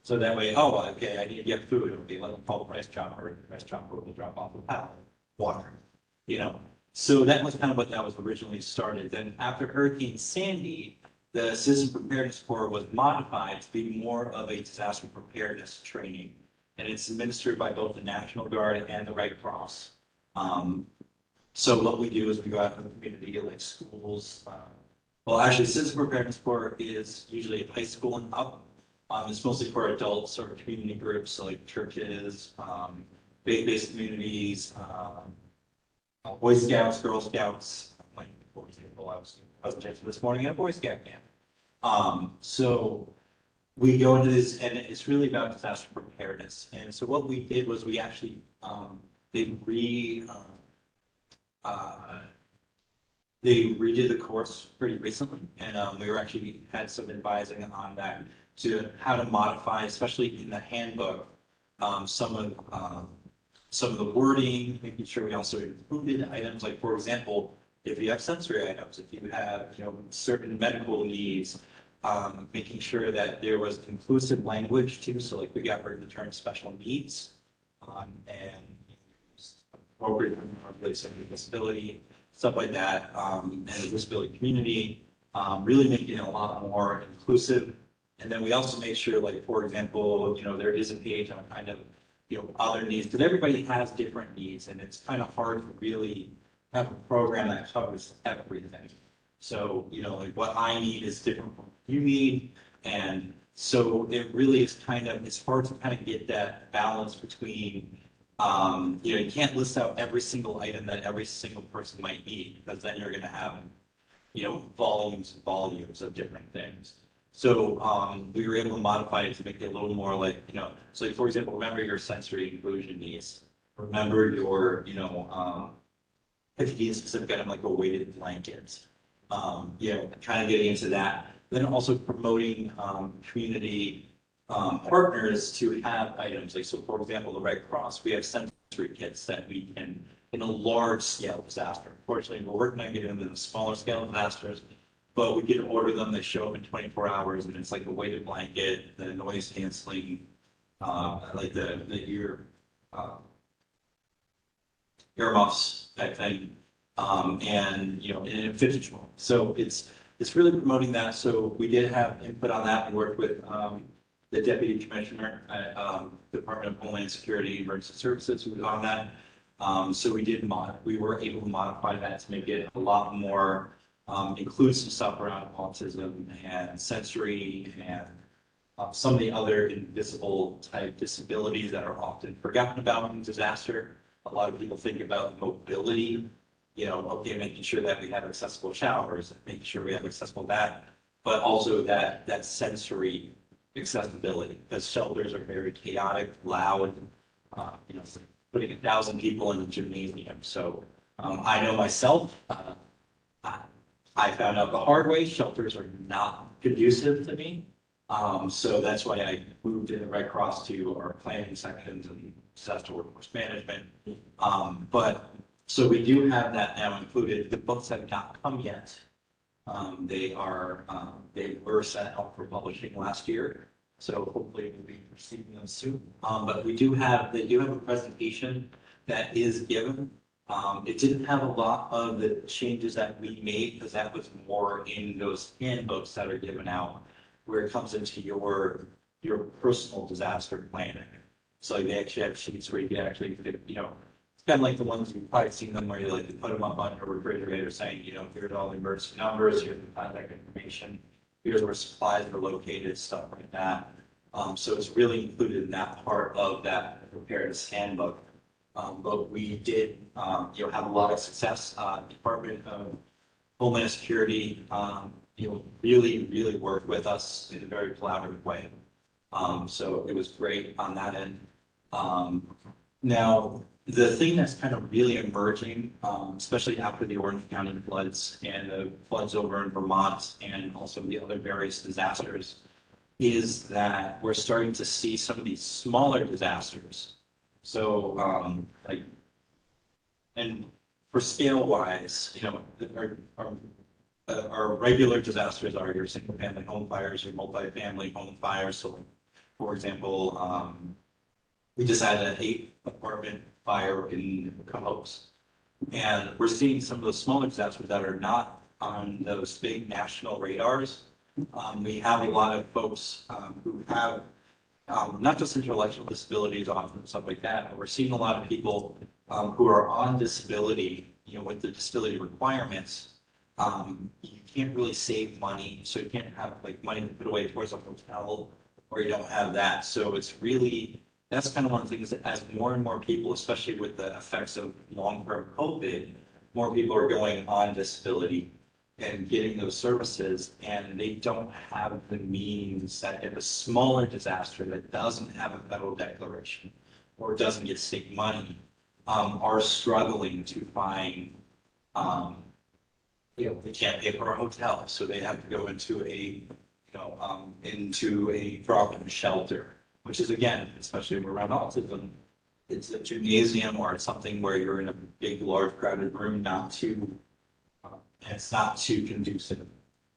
So that way, oh, okay, I need to get food. Okay, let them call the Price Chopper. The Price Chopper will drop off a pallet, water, So that was kind of what that was originally started. Then after Hurricane Sandy, the Citizen Preparedness Corps was modified to be more of a disaster preparedness training. And it's administered by both the National Guard and the Red Cross. So what we do is we go out in the community, like schools. Well, actually, Citizen Preparedness Corps is usually high school and up. It's mostly for adults or community groups, so like churches, faith-based communities, Boy Scouts, Girl Scouts. Like, for example, I was this morning at a Boy Scout camp. So we go into this, and it's really about disaster preparedness. And so what we did was we actually they redid the course pretty recently, and we were actually had some advising on that to how to modify, especially in the handbook, some of the wording, making sure we also included items like, for example, if you have sensory items, if you have certain medical needs, making sure that there was inclusive language too. So like we got rid of the term special needs and appropriate for place of disability, stuff like that, and the disability community, really making it a lot more inclusive. And then we also made sure, like, for example, there is a page on kind of, other needs, because everybody has different needs, and it's kind of hard to really have a program that covers everything. So, like what I need is different from what you need. And so it really is it's hard to kind of get that balance between, you can't list out every single item that every single person might need, because then you're going to have, volumes and volumes of different things. So we were able to modify it to make it a little more like, so like, for example, remember your sensory inclusion needs. Remember your, if you need a specific item like a weighted blanket. Kind of getting into that. Then also promoting community partners to have items. Like, so for example, the Red Cross, we have sensory kits that we can, in a large scale disaster. Unfortunately, we're working on getting them in the smaller scale disasters, but we can order them, they show up in 24 hours, and it's like a weighted blanket, the noise canceling, like the earmuffs type thing. and, in a vintage mode. So it's really promoting that. So we did have input on that and worked with, the Deputy Commissioner at, Department of Homeland Security and Emergency Services who was on that. So we were able to modify that to make it a lot more, include some stuff around autism and sensory and some of the other invisible type disabilities that are often forgotten about in disaster. A lot of people think about mobility, okay, making sure that we have accessible showers, making sure we have accessible that, but also that sensory accessibility, because shelters are very chaotic, loud, putting 1,000 people in a gymnasium. So I know myself, I found out the hard way, shelters are not conducive to me. So that's why I moved it right across to our planning sections and disaster workforce management. So we do have that now included. The books have not come yet. They were sent out for publishing last year. So hopefully we'll be receiving them soon. But they do have a presentation that is given. It didn't have a lot of the changes that we made because that was more in those handbooks that are given out, where it comes into your personal disaster planning. So they actually have sheets where you can actually, it's kind of like the ones you've probably seen them where you put them up on your refrigerator saying, here's all the emergency numbers, here's the contact information, here's where supplies are located, stuff like that. So it's really included in that part of that preparedness handbook. But we did, have a lot of success. Department of Homeland Security, really, really worked with us in a very collaborative way. So it was great on that end. Now, the thing that's kind of really emerging, especially after the Orange County floods and the floods over in Vermont and also the other various disasters, is that we're starting to see some of these smaller disasters. So, and for scale wise, our regular disasters are your single family home fires, your multi-family home fires. So, for example, we just had an 8-apartment fire in Cohoes. And we're seeing some of those smaller disasters that are not on those big national radars. We have a lot of folks who have not just intellectual disabilities, often stuff like that, but we're seeing a lot of people who are on disability, with the disability requirements. You can't really save money, so you can't have money to put away towards a hotel, or you don't have that. So it's really, that's kind of one of the things that as more and more people, especially with the effects of long-term COVID, more people are going on disability and getting those services, and they don't have the means that if a smaller disaster that doesn't have a federal declaration or doesn't get state money, are struggling to find, they can't pay for a hotel, so they have to go into a drop-in shelter, which is, again, especially around autism, it's a gymnasium or it's something where you're in a big, large, crowded room, it's not too conducive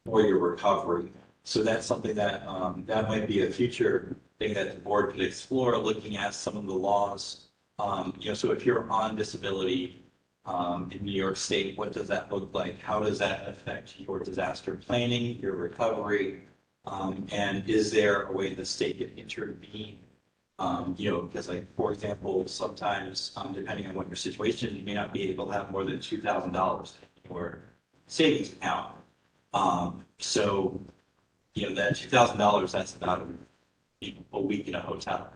for your recovery. So that's something that that might be a future thing that the board could explore, looking at some of the laws. So if you're on disability in New York State, what does that look like? How does that affect your disaster planning, your recovery? And is there a way the state can intervene? Because for example, sometimes depending on what your situation, you may not be able to have more than $2,000 or savings account. So, that $2,000, that's about a week in a hotel,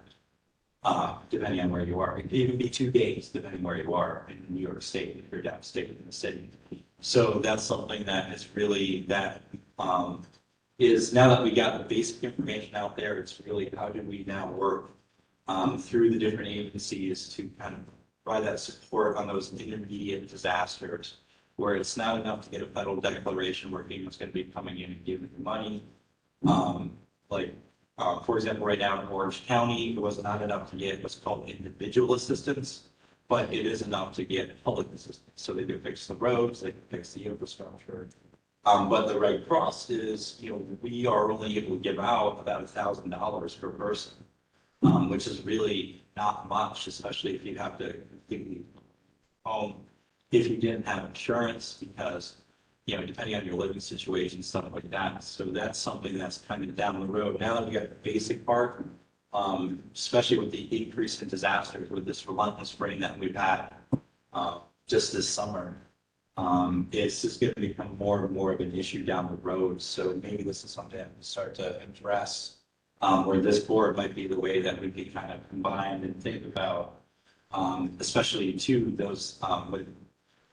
depending on where you are. It could even be 2 days, depending where you are in New York State, if you're downstate in the city. So that's something that is really, is now that we got the basic information out there, it's really how do we now work through the different agencies to kind of provide that support on those intermediate disasters, where it's not enough to get a federal declaration where FEMA's going to be coming in and giving you money. For example, right now in Orange County, it was not enough to get what's called individual assistance, but it is enough to get public assistance. So they do fix the roads, they can fix the infrastructure. But the Red Cross is, we are only able to give out about $1,000 per person, which is really not much, especially if you have to leave home if you didn't have insurance, because, depending on your living situation, stuff like that. So that's something that's kind of down the road. Now that we got the basic part, especially with the increase in disasters, with this relentless rain that we've had just this summer, it's just going to become more and more of an issue down the road. So maybe this is something that we start to address, where this board might be the way that we can kind of combine and think about, especially to those with,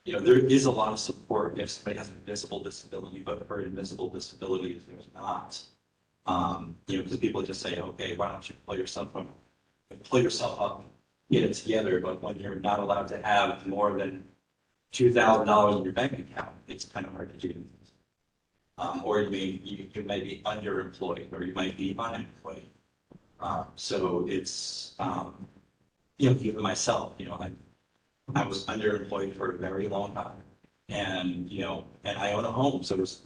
there is a lot of support if somebody has a visible disability, but for invisible disabilities, there's not. Because people just say, okay, why don't you pull yourself up, get it together. But when you're not allowed to have more than $2,000 in your bank account, it's kind of hard to do. Or you might be underemployed, or you might be unemployed. So it's, even myself, I was underemployed for a very long time. And, and I own a home. So it was,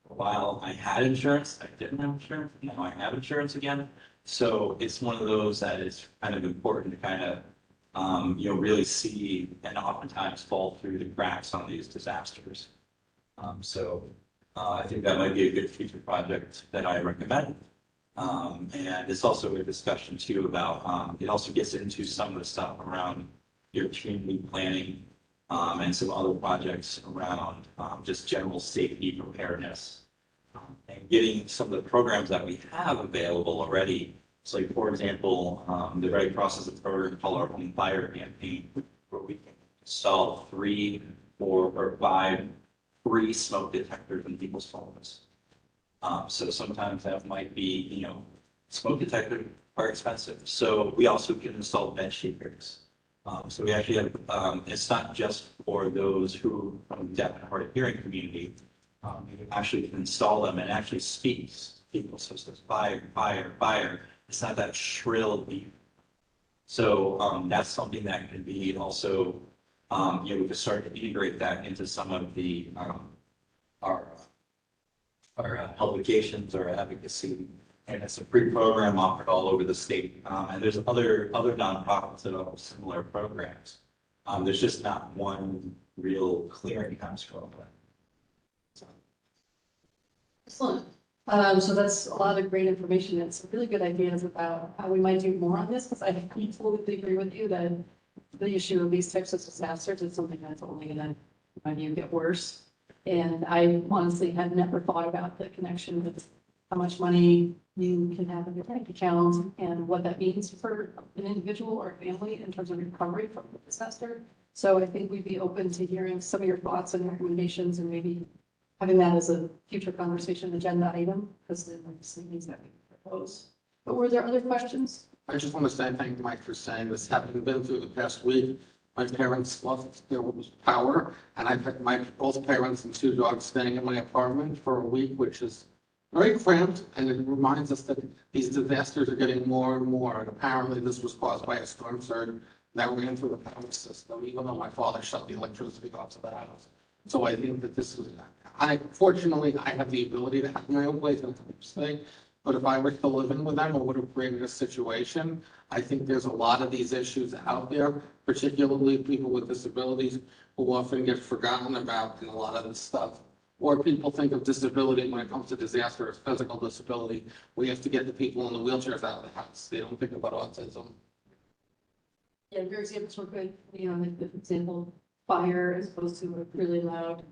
while I had insurance, I didn't have insurance. Now I have insurance again. So it's one of those that is kind of important to kind of, really see and oftentimes fall through the cracks on these disasters. I think that might be a good future project that I recommend. And it's also a discussion too about, it also gets into some of the stuff around your community planning, and some other projects around, just general safety preparedness. And getting some of the programs that we have available already. So like, for example, the Red Cross has a program called our Home Fire Campaign, where we can install 3, 4, or 5 free smoke detectors in people's homes. So sometimes that might be, smoke detectors are expensive. So we also can install bed shakers. So we actually have, it's not just for those who from the deaf and hard of hearing community. You actually can install them and actually speaks to people. So it says fire, fire, fire. It's not that shrill beep. So that's something that can be also, we can start to integrate that into some of the our publications or advocacy. And it's a free program offered all over the state. And there's other nonprofits that have similar programs. There's just not one real clearinghouse program. Excellent. So that's a lot of great information. It's really good ideas about how we might do more on this, because I completely agree with you that the issue of these types of disasters is something that's only going to, in my view, get worse. And I honestly had never thought about the connection with how much money you can have in your bank account and what that means for an individual or family in terms of recovery from the disaster. So I think we'd be open to hearing some of your thoughts and recommendations, and maybe having that as a future conversation agenda item, because there are some things that we propose. But were there other questions? I just want to say thank you, Mike, for saying this. Having been through the past week, my parents lost their power, and I've had both parents and 2 dogs staying in my apartment for a week, which is very cramped, and it reminds us that these disasters are getting more and more. And apparently this was caused by a storm surge that ran through the power system, even though my father shut the electricity off to the house. So I think that this was, fortunately, I have the ability to have my own place and stay. But if I were still living with them, it would have created a situation. I think there's a lot of these issues out there, particularly people with disabilities who often get forgotten about in a lot of this stuff. Or people think of disability when it comes to disaster as physical disability. We have to get the people in the wheelchairs out of the house. They don't think about autism. Yeah, your examples were good. Like the example, fire as opposed to a really loud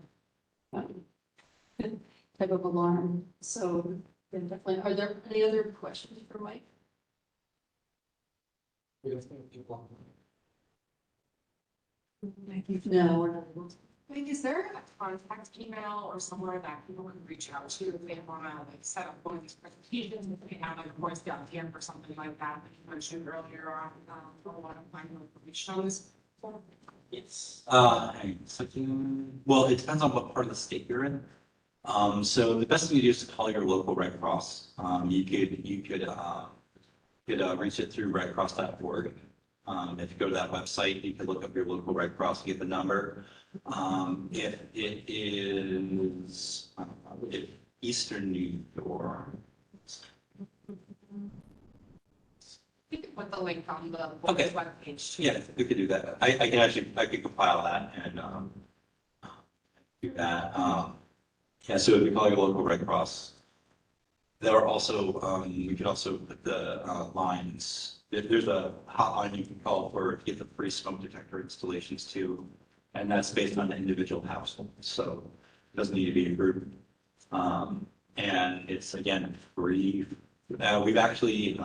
type of alarm. So yeah, definitely. Are there any other questions for Mike? No, we're not able to. Like, is there a contact email or somewhere that people can reach out to if they want to like set up one of these presentations? If they have like a course down here or something like that you mentioned earlier on, a lot of finding information on this. Yes. Well, it depends on what part of the state you're in. So the best thing to do is to call your local Red Cross. You could reach it through redcross.org. If you go to that website, you can look up your local Red Cross and get the number. If it is Eastern New York. With the link on the Okay. board's webpage. Yeah, we could do that. I could compile that and, do that. Yeah, so it'd be calling a local Red Cross. There are also, we could also put the, lines, there's a hotline you can call for to get the free smoke detector installations too. And that's based on the individual household, so it doesn't need to be a group. And it's again, free. We've actually,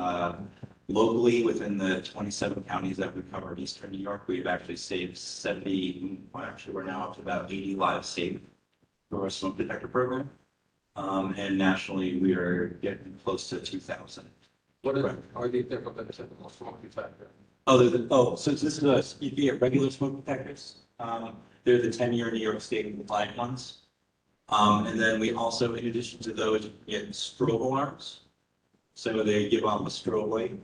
locally, within the 27 counties that we cover in Eastern New York, we've actually saved 70, well, actually, we're now up to about 80 lives saved through our smoke detector program. And nationally, we are getting close to 2,000. What are the different benefits of the smoke detector? So this is you can get regular smoke detectors. They're the 10-year New York State compliant ones. And then we also, in addition to those, you can get strobe alarms. So they give off a strobe light.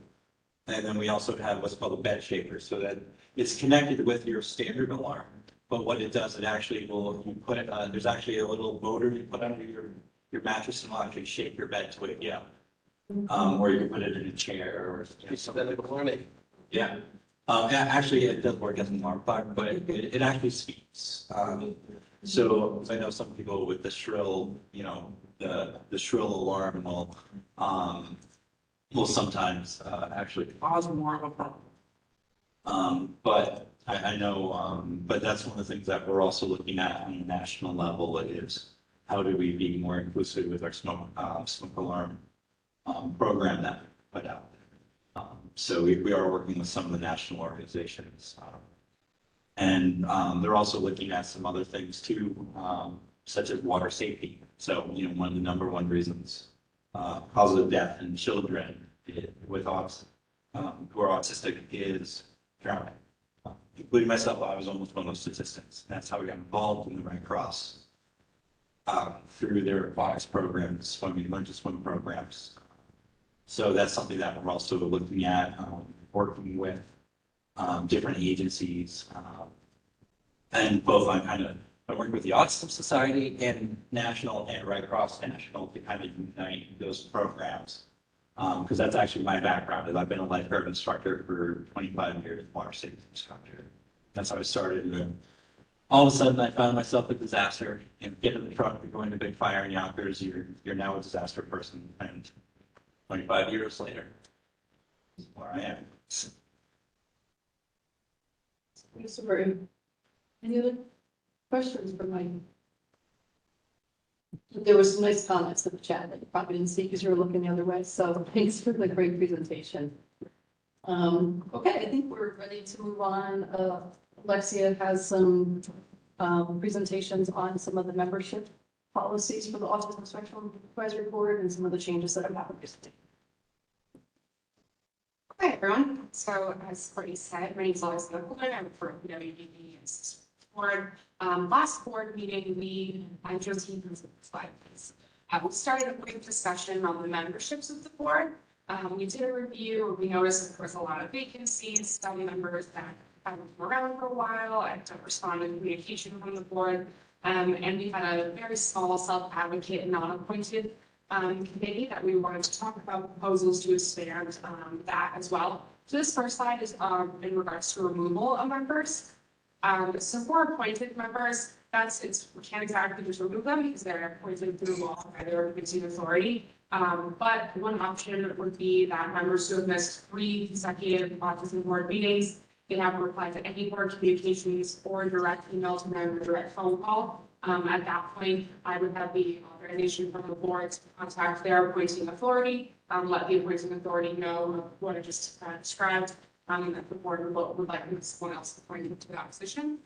And then we also have what's called a bed shaker, so that it's connected with your standard alarm. But what it does, it actually will, you put it, there's actually a little motor you put under your mattress and will actually shake your bed to wake you up. Or you can put it in a chair or something. Yeah. Actually, it does work as an alarm clock, but it actually speaks. So I know some people with the shrill, the shrill alarm will sometimes actually Cause more of a problem. but I know, but that's one of the things that we're also looking at on a national level is how do we be more inclusive with our smoke alarm program that we put out. So we are working with some of the national organizations. And they're also looking at some other things too, such as water safety. So, one of the number one reasons cause of death in children with autism, who are autistic is drowning. Including myself, I was almost one of those statistics. That's how we got involved in the Red Cross through their aquatics programs, learn to swim programs. So that's something that we're also looking at, working with different agencies. And both I work with the Autism Society and National and Red Cross National to kind of unite those programs. Because that's actually my background, is I've been a lifeguard instructor for 25 years, water safety instructor. That's how I started. And then all of a sudden I found myself a disaster and get in the truck and go into a big fire in Yonkers. You're now a disaster person. And 25 years later, this is where I am. Thanks for any other questions for Mike? There was some nice comments in the chat that you probably didn't see because you were looking the other way. So thanks for the great presentation. Okay, I think we're ready to move on. Alexia has some presentations on some of the membership policies for the Autism Spectrum Advisory Board and some of the changes that have happened recently. Hi, everyone. So as Courtney said, my name is Alexia. I'm for WDD board. Last board meeting, I just used the slide, please. We started a quick discussion on the memberships of the board. We did a review. We noticed there was a lot of vacancies, study members that haven't been around for a while and don't respond to communication from the board. And we had a very small self-advocate, non-appointed committee that we wanted to talk about proposals to expand that as well. So this first slide is in regards to removal of members. So for appointed members, we can't exactly just remove them because they're appointed through law by their appointing authority. But one option would be that members who have missed 3 consecutive autism board meetings, they haven't replied to any board communications or direct email to them or direct phone call. At that point, I would have the authorization from the board to contact their appointing authority, let the appointing authority know what I just described, that the board would like someone else appointed to that position.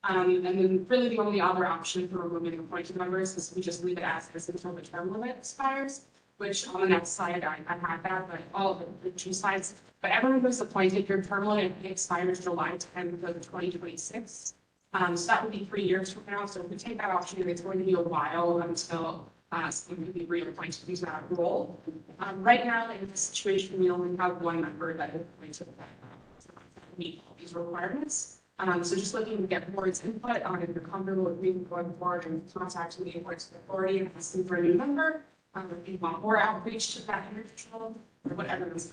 And then really the only other option for removing appointed members is we just leave it as is until the term limit expires, which on the next slide, I had that, but all of the 2 slides. But everyone who's appointed, your term limit expires July 10th of 2026. So that would be 3 years from now. So if we take that option, it's going to be a while until someone can be reappointed to that role. Right now, in this situation, we only have 1 member that is appointed that meet all these requirements. So just looking to get board's input on if you're comfortable with me going forward and contacting the appointing authority and asking for a new member, if you want more outreach to that individual or whatever it is.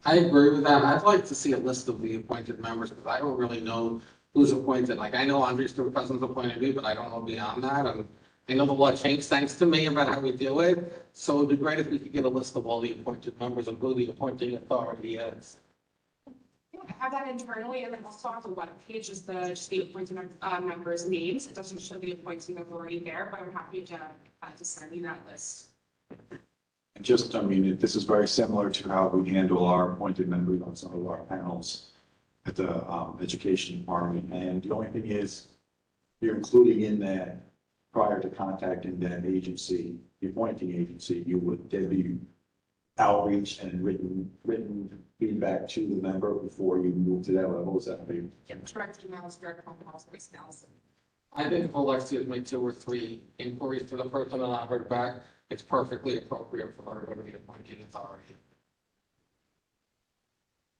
I agree with that. I'd like to see a list of the appointed members, because I don't really know who's appointed. Like, I know Andre's the president's appointed me, but I don't know beyond that. And I know the law changed thanks to me about how we do it. So it'd be great if we could get a list of all the appointed members and who the appointing authority is. Yeah, I have that internally, and then also on the web page is just the appointed members' names. It doesn't show the appointing authority there, but I'm happy to send you that list. And just, I mean, this is very similar to how we handle our appointed members on some of our panels at the education department. And the only thing is, you're including in that, prior to contacting that agency, the appointing agency, there'd be outreach and written feedback to the member before you move to that level. Is that maybe? Yeah, direct emails, direct phone calls, voicemails. I think if Alexia has made 2 or 3 inquiries to the person and not heard back, it's perfectly appropriate for her to be appointing authority.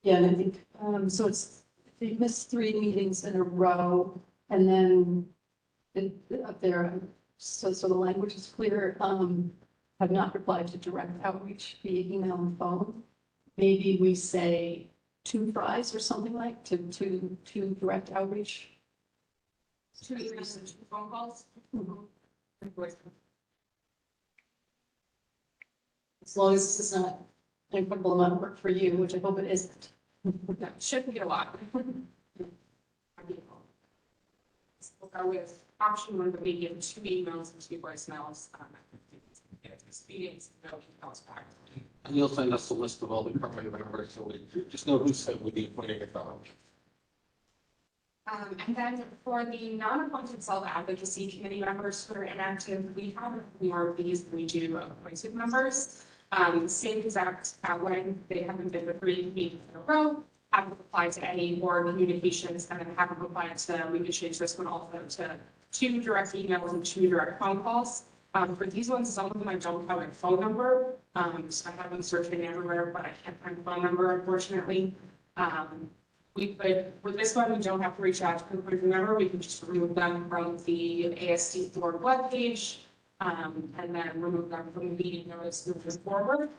Yeah, and I think, so it's, they missed 3 meetings in a row, and then up there, so the language is clear, have not replied to direct outreach via email and phone. Maybe we say 2 tries or something like to direct outreach. 2 emails and 2 phone calls. And voicemail. As long as this is not an incredible amount of work for you, which I hope it isn't. That shouldn't be a lot. We'll go with option 1, but maybe 2 emails and 2 voicemails. Meetings, no emails back. And you'll send us a list of all the permanent members, so we just know who's sent with the appointing authority. And then for the non-appointed self-advocacy committee members who are inactive, we have more of these than we do appointed members. Same exact outline, they haven't been to 3 meetings in a row, haven't replied to any board communications, and then haven't replied to, we could change this one also to 2 direct emails and 2 direct phone calls. For these ones, some of them I don't have a phone number, so I have been searching everywhere, but I can't find a phone number, unfortunately. We could, with this one, we don't have to reach out to the person member, we can just remove them from the ASD board webpage, and then remove them from the meeting notice moving forward.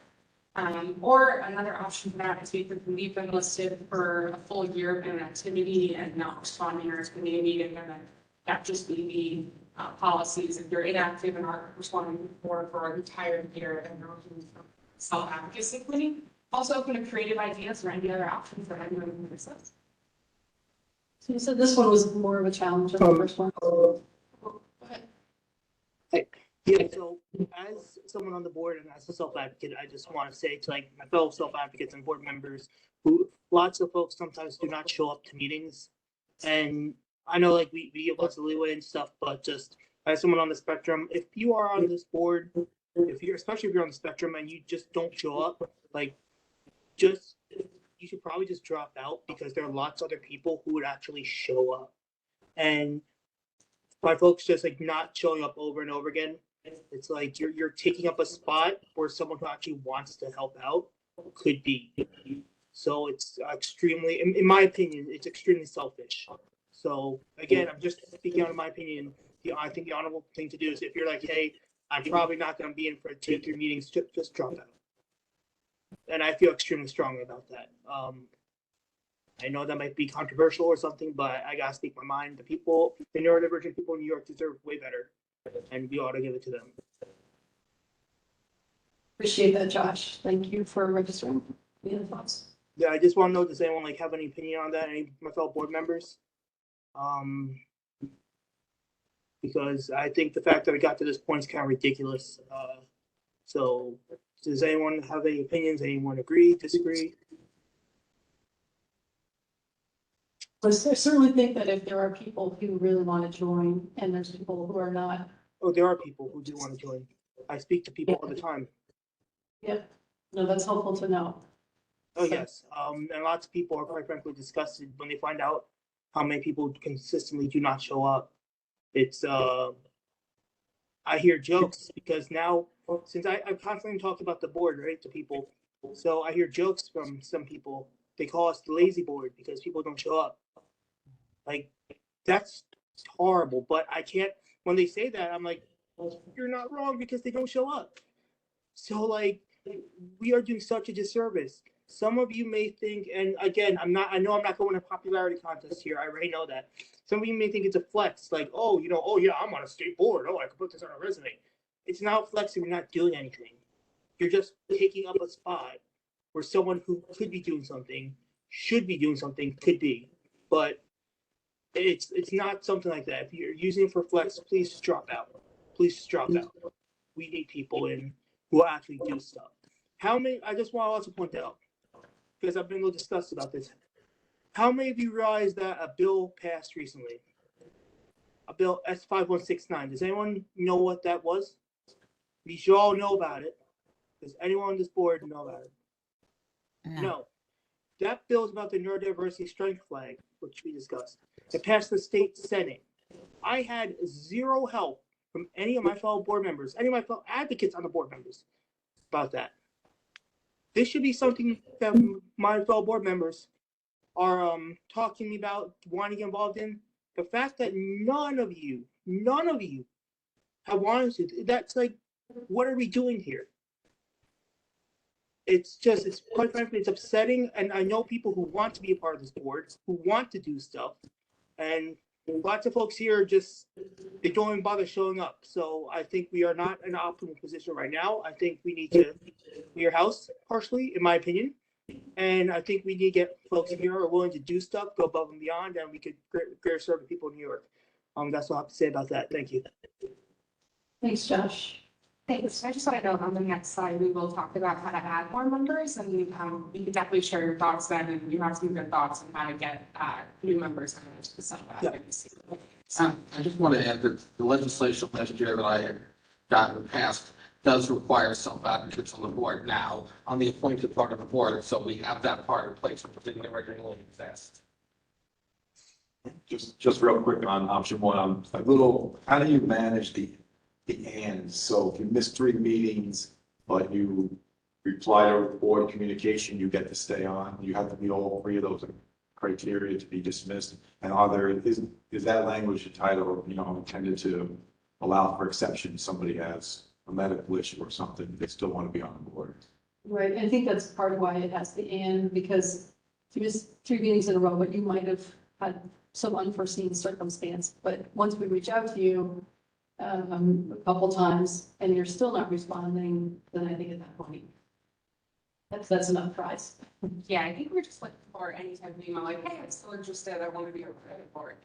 Or another option for that is we could leave them listed for a full year of inactivity and not responding or attending a meeting, and then that just be the policies. If you're inactive and aren't responding for an entire year, and you're looking for self-advocacy committee. Also open to creative ideas or any other options that anyone can discuss. So you said this one was more of a challenge than the first one. Yeah, so as someone on the board and as a self-advocate, I just want to say to like my fellow self-advocates and board members who lots of folks sometimes do not show up to meetings. And I know like we give lots of leeway and stuff, but just as someone on the spectrum, if you are on this board, especially if you're on the spectrum and you just don't show up, like you should probably just drop out, because there are lots of other people who would actually show up. And by folks just like not showing up over and over again, it's like you're taking up a spot where someone who actually wants to help out could be. So it's extremely, in my opinion, it's extremely selfish. So again, I'm just speaking out of my opinion. I think the honorable thing to do is if you're like, hey, I'm probably not going to be in for 2 or 3 meetings, just drop out. And I feel extremely strongly about that. I know that might be controversial or something, but I gotta speak my mind. The neurodivergent people in New York deserve way better, and we ought to give it to them. Appreciate that, Josh. Thank you for registering. Any other thoughts? Yeah, I just want to know, does anyone like have any opinion on that? Any of my fellow board members? Because I think the fact that we got to this point is kind of ridiculous. So does anyone have any opinions? Anyone agree, disagree? I certainly think that if there are people who really want to join and there's people who are not. Oh, there are people who do want to join. I speak to people all the time. Yep. No, that's helpful to know. Oh, yes. And lots of people are quite frankly disgusted when they find out how many people consistently do not show up. It's, I hear jokes because now, since I've constantly talked about the board, right, to people. So I hear jokes from some people. They call us the lazy board because people don't show up. Like, that's horrible. But I can't, when they say that, I'm like, well, you're not wrong because they don't show up. So, like, we are doing such a disservice some of you may think, and again, I know I'm not going to popularity contest here. I already know that. Some of you may think it's a flex, like, oh, oh yeah, I'm on a state board. Oh, I can put this on a resume. It's not flexing. You're not doing anything. You're just taking up a spot where someone who could be doing something, should be doing something, could be. But it's not something like that. If you're using it for flex, please just drop out. Please just drop out. We need people in who actually do stuff. How many? I just want to also point out, because I've been a little discussed about this. How many of you realize that a bill passed recently? A bill S5169. Does anyone know what that was? You should all know about it. Does anyone on this board know about it? No. That bill is about the neurodiversity strength flag, which we discussed. It passed the state senate. I had zero help from any of my fellow board members, any of my fellow advocates on the board members about that. This should be something that my fellow board members are talking to me about, wanting to get involved in. The fact that none of you have wanted to, that's like, what are we doing here? It's quite frankly, it's upsetting. And I know people who want to be a part of this board, who want to do stuff. And lots of folks here they don't even bother showing up. So I think we are not in an optimal position right now. I think we need to clear house partially, in my opinion. And I think we need to get folks here who are willing to do stuff, go above and beyond, and we could greater serve the people in New York. That's what I have to say about that. Thank you. Thanks, Josh. Thanks. I just want to note on the next slide, we will talk about how to add more members, and you can definitely share your thoughts then, and you have some good thoughts on how to get new members into the Senate. Yeah. I just want to add that the legislation last year that I got in the past does require self-advocates on the board now, on the appointed part of the board, so we have that part in place, which didn't originally exist. Just real quick on option one, how do you manage the ands? So if you miss 3 meetings, but you reply to board communication, you get to stay on. You have to meet all 3 of those criteria to be dismissed. And is that language entitled, intended to allow for exceptions? Somebody has a medical issue or something, they still want to be on the board. Right, I think that's part of why it has the and, because if you miss 3 meetings in a row, but you might have had some unforeseen circumstance. But once we reach out to you a couple times and you're still not responding, then I think at that point, that's enough prize. Yeah, I think we're just looking for any type of email, like, hey, I'm still interested, I want to be a board.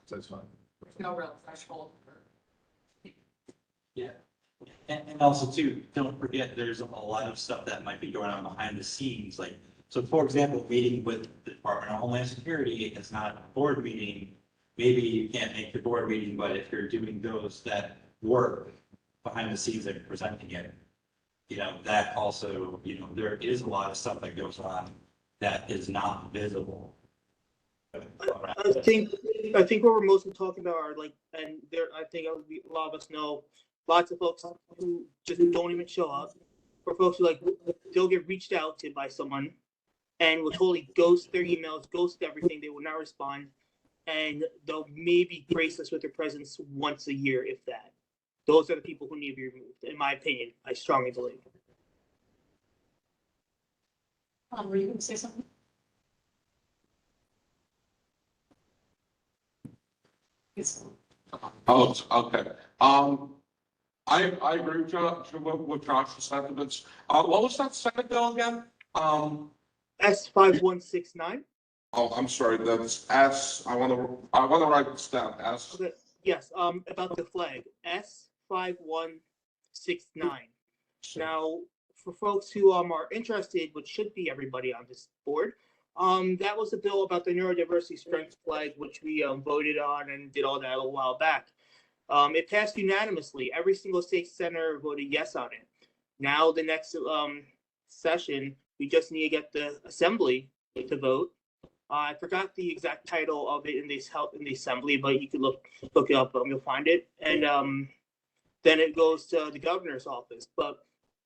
That's fine. There's no real threshold for. Yeah. And also too, don't forget, there's a lot of stuff that might be going on behind the scenes, like, so for example, meeting with the Department of Homeland Security is not a board meeting. Maybe you can't make the board meeting, but if you're doing those that work behind the scenes and presenting it, that also, there is a lot of stuff that goes on that is not visible. I think what we're mostly talking about are and there, I think a lot of us know lots of folks who just don't even show up, or folks who they'll get reached out to by someone and will totally ghost their emails, ghost everything. They will not respond, and they'll maybe grace us with their presence once a year, if that. Those are the people who need to be removed, in my opinion. I strongly believe. Were you going to say something? Yes. Oh, okay. I agree with Josh's sentiments. What was that Senate bill again? S5169. Oh, I'm sorry, that's S, I want to write this down, S. Okay. Yes. About the flag, S5169. Now, for folks who are interested, which should be everybody on this board, that was a bill about the neurodiversity strength flag, which we voted on and did all that a while back. It passed unanimously. Every single state senator voted yes on it. Now the next session, we just need to get the assembly to vote. I forgot the exact title of it in the assembly, but you could look it up. You'll find it, and then it goes to the governor's office. But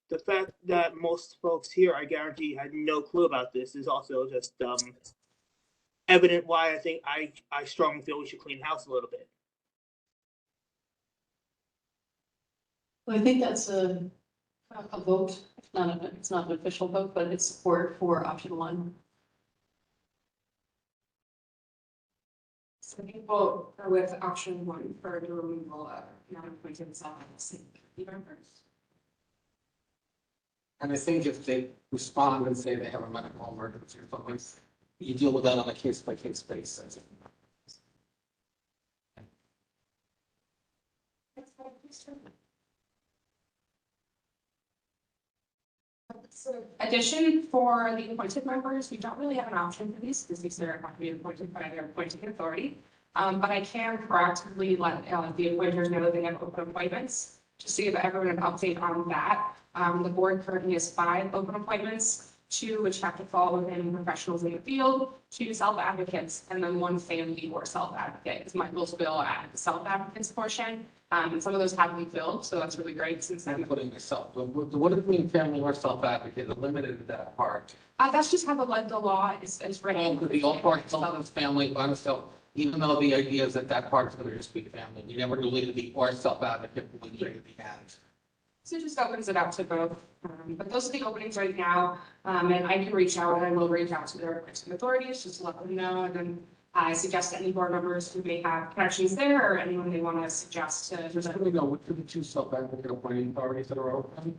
the fact that most folks here, I guarantee, had no clue about this is also just evident why I think I strongly feel we should clean house a little bit. Well, I think that's a A vote, it's not an official vote, but it's support for option one. So people are with option one for the removal of non-appointed self-advocacy members. And I think if they respond and say they have a medical emergency or something, you deal with that on a case-by-case basis. Addition for the appointed members, we don't really have an option for these because these are have to be appointed by their appointing authority. But I can proactively let the appointers know that they have open appointments, just to give everyone an update on that. The board currently has 5 open appointments, 2 which have to fall within professionals in the field, 2 self-advocates, and then 1 family or self-advocate, because Michael's bill at the self-advocates portion. And some of those have been filled, so that's really great since I'm then. putting myself, what does it mean family or self-advocate, limited to that part? That's just how the law is written. And the old part, someone's family by themselves, even though the idea is that that part's going to just be family, you never deleted the or self-advocate at the end. So it just opens it up to both. But those are the openings right now. And I can reach out and I will reach out to their appointing authorities just to let them know. And then I suggest any board members who may have connections there or anyone they want to suggest to. Just let me know, which are the 2 self-advocate appointing authorities that are open?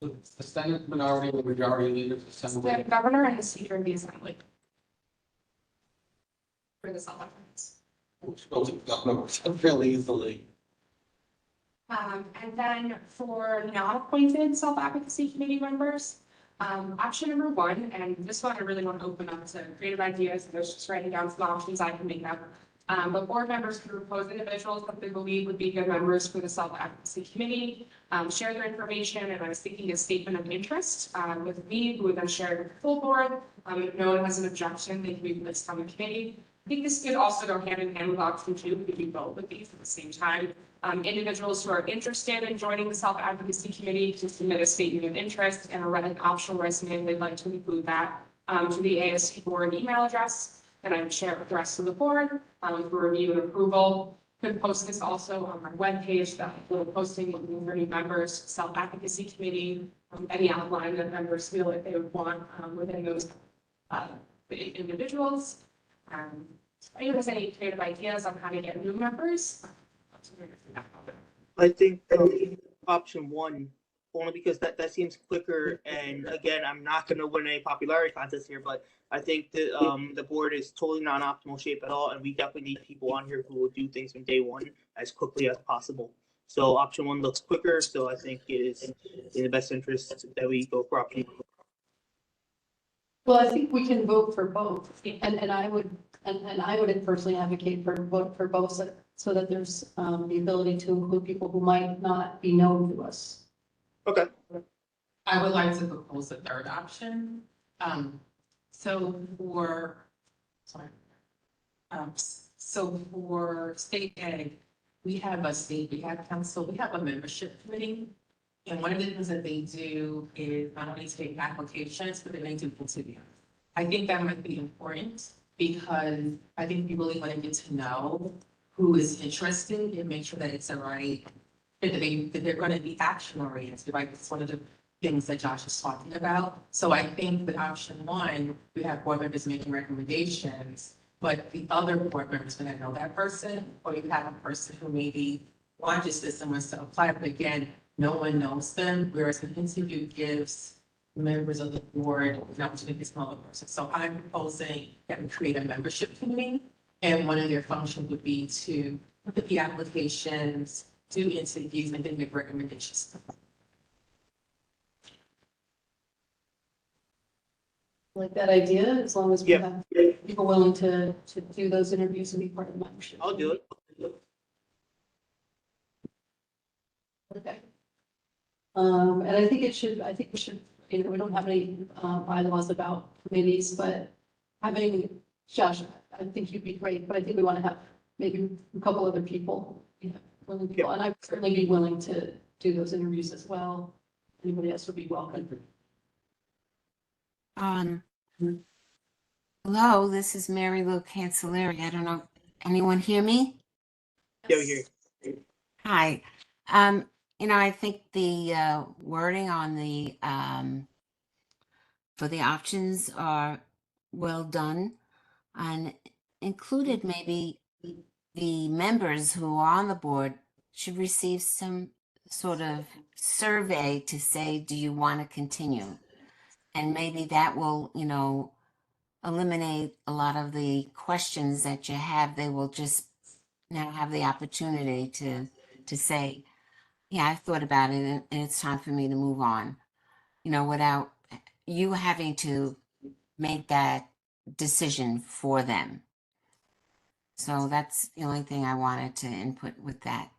The Senate minority and the majority leaders of the Assembly. The governor and the speaker of the assembly. For the self-advocates. Which goes to the governor fairly easily. And then for non-appointed self-advocacy committee members, option number 1, and this one I really want to open up to creative ideas. There's just writing down some options I can make up. But board members can propose individuals that they believe would be good members for the self-advocacy committee, share their information, and I was thinking a statement of interest with me, who would then share it with the full board. If no one has an objection, they can be placed on the committee. I think this could also go hand in hand with option 2. We could do both of these at the same time. Individuals who are interested in joining the self-advocacy committee can submit a statement of interest and an optional resume. They'd like to include that to the ASC board email address, and I would share it with the rest of the board for review and approval. Could post this also on our webpage that we're posting for new members, self-advocacy committee, any outline that members feel like they would want within those individuals. Anyone has any creative ideas on how to get new members? I think option 1, only because that seems quicker. And again, I'm not going to win a popularity contest here, but I think that the board is totally not in optimal shape at all, and we definitely need people on here who will do things from day 1 as quickly as possible. So option 1 looks quicker, so I think it is in the best interest that we go for option 1. Well, I think we can vote for both, and I would personally advocate for vote for both, so that there's the ability to include people who might not be known to us. Okay. I would like to propose a third option. So for state ed, we have a state rehab council, we have a membership committee. And one of the things that they do is not only take applications, but they do interviews. I think that might be important because I think we really want to get to know who is interested and make sure that it's the right, that they're going to be action oriented, right? It's one of the things that Josh is talking about. So I think with option 1, we have board members making recommendations, but the other board members going to know that person, or you have a person who maybe watches this and wants to apply, but again, no one knows them, whereas an interview gives members of the board an opportunity to know the person. So I'm proposing that we create a membership committee, and one of their functions would be to look at the applications, do interviews, and then make recommendations. Like that idea, as long as we Yeah. have people willing to do those interviews and be part of the membership. I'll do it. Okay. And I think we should, we don't have any bylaws about committees, but having, Josh, I think you'd be great, but I think we want to have maybe a couple other people, willing people, and I would certainly be willing to do those interviews as well. Anybody else would be welcome. Hello, this is Mary Lou Cancelleri. I don't know, anyone hear me? Yeah, we hear you. Hi. I think the wording on the for the options are well done and included maybe the members who are on the board should receive some sort of survey to say, do you want to continue? And maybe that will, eliminate a lot of the questions that you have. They will just now have the opportunity to say, yeah, I've thought about it and it's time for me to move on, without you having to make that decision for them. So that's the only thing I wanted to input with that.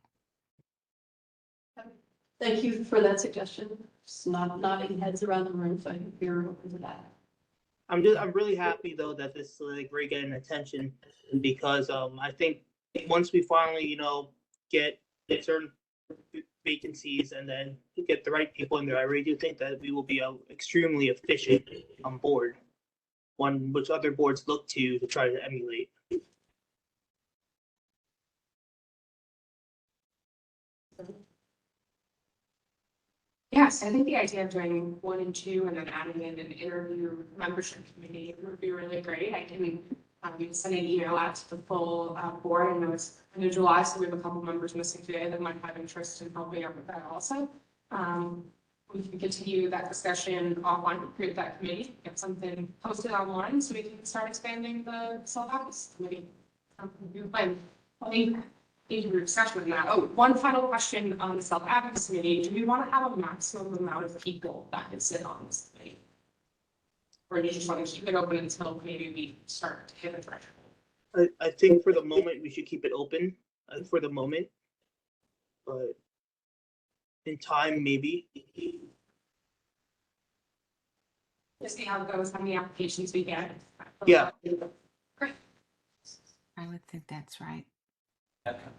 Thank you for that suggestion. Just nodding heads around the room, so I think we're open to that. I'm really happy though that this we're getting attention, because I think once we finally get certain vacancies and then get the right people in there, I really do think that we will be extremely efficient on board, one which other boards look to try to emulate. Yes, I think the idea of doing 1 and 2 and then adding in an interview membership committee would be really great. I can send an email out to the full board. I know it's end of July, so we have a couple members missing today that might have interest in helping out with that also. We can continue that discussion offline, create that committee, get something posted online so we can start expanding the self-advocacy committee. I think into the discussion with that. Oh, one final question on the self-advocacy committee. Do we want to have a maximum amount of people that can sit on this committee? Or do you just want to keep it open until maybe we start to hit a threshold? I think for the moment we should keep it open for the moment, but in time maybe. Just see how it goes, how many applications we get. Yeah. Great. I would think that's right.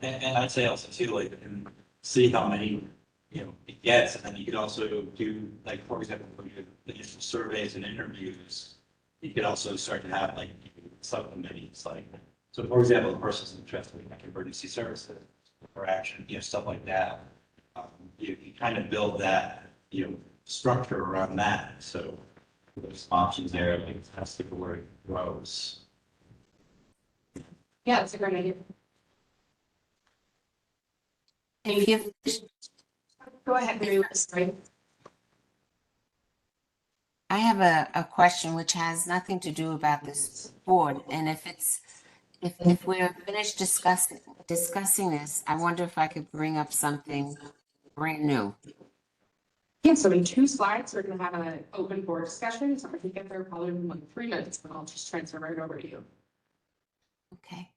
And I'd say also too, like, and see how many, it gets, and then you could also do, like, for example, for your initial surveys and interviews, you could also start to have like subcommittees, like, so for example, the person's interested in like emergency services or action, stuff like that. You kind of build that, structure around that, so there's options there, like, as the board grows. Yeah, that's a great idea. If you Go ahead, Mary. Sorry. I have a question which has nothing to do about this board, and if we're finished discussing this, I wonder if I could bring up something brand new. Yeah, so in 2 slides, we're going to have an open board discussion. So if we get there probably in like 3 minutes, but I'll just transfer right over to you. Okay.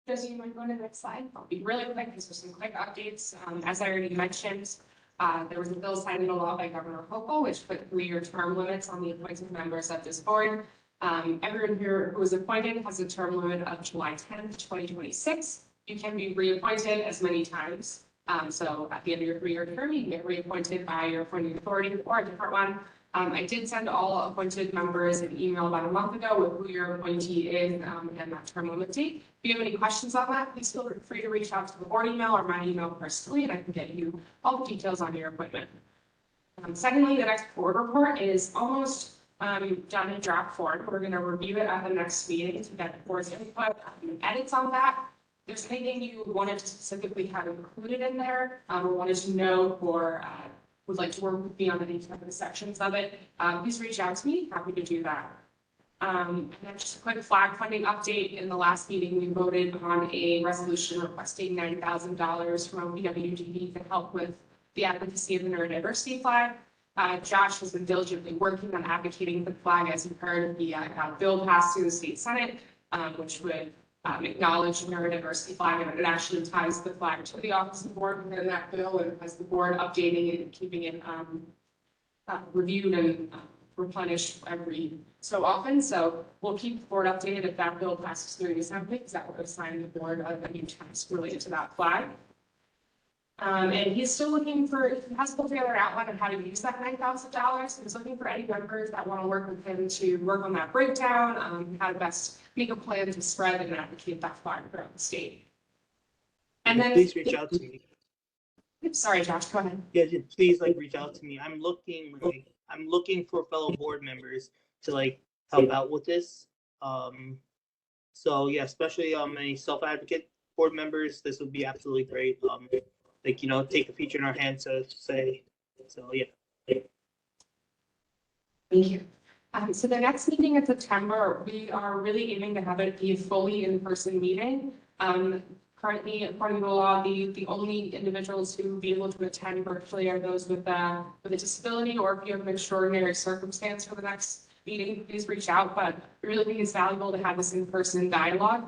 Josie, you might go to the next slide. I'll be really quick. These are some quick updates. As I already mentioned, there was a bill signed into law by Governor Hochul, which put 3-year term limits on the appointed members of this board. Everyone here who was appointed has a term limit of July 10th, 2026. You can be reappointed as many times. So at the end of your 3-year term, you can get reappointed by your appointing authority or a different one. I did send all appointed members an email about a month ago with who your appointee is and that term limit date. If you have any questions on that, please feel free to reach out to the board email or my email personally, and I can get you all the details on your appointment. Secondly, the next board report is almost done in draft form. We're going to review it at the next meeting to get the board's input and edits on that. If there's anything you wanted to specifically have included in there or wanted to know or would like to work with me on any of the sections of it, please reach out to me. Happy to do that. And then just a quick flag funding update. In the last meeting, we voted on a resolution requesting $9,000 from OPWDD to help with the advocacy of the neurodiversity flag. Josh has been diligently working on advocating the flag. As you heard, the bill passed through the state Senate, which would acknowledge the neurodiversity flag, and it actually ties the flag to the Autism board within that bill, and has the board updating it and keeping it reviewed and replenished every so often. So we'll keep the board updated if that bill passes through the assembly, because that would assign the board a new task related to that flag. And he's still looking for, he has pulled together an outline of how to use that $9,000. He's looking for any members that want to work with him to work on that breakdown, how to best make a plan to spread and advocate that fund throughout the state. And then, Please reach out to me. sorry, Josh, go ahead. Yeah, please reach out to me. I'm looking for fellow board members to help out with this. So yeah, especially any self-advocate board members, this would be absolutely great. Take the future in our hands, so to say. So yeah. Thank you. So the next meeting in September, we are really aiming to have it be a fully in-person meeting. Currently, according to the law, the only individuals who will be able to attend virtually are those with a disability, or if you have an extraordinary circumstance for the next meeting, please reach out. But we really think it's valuable to have this in-person dialogue.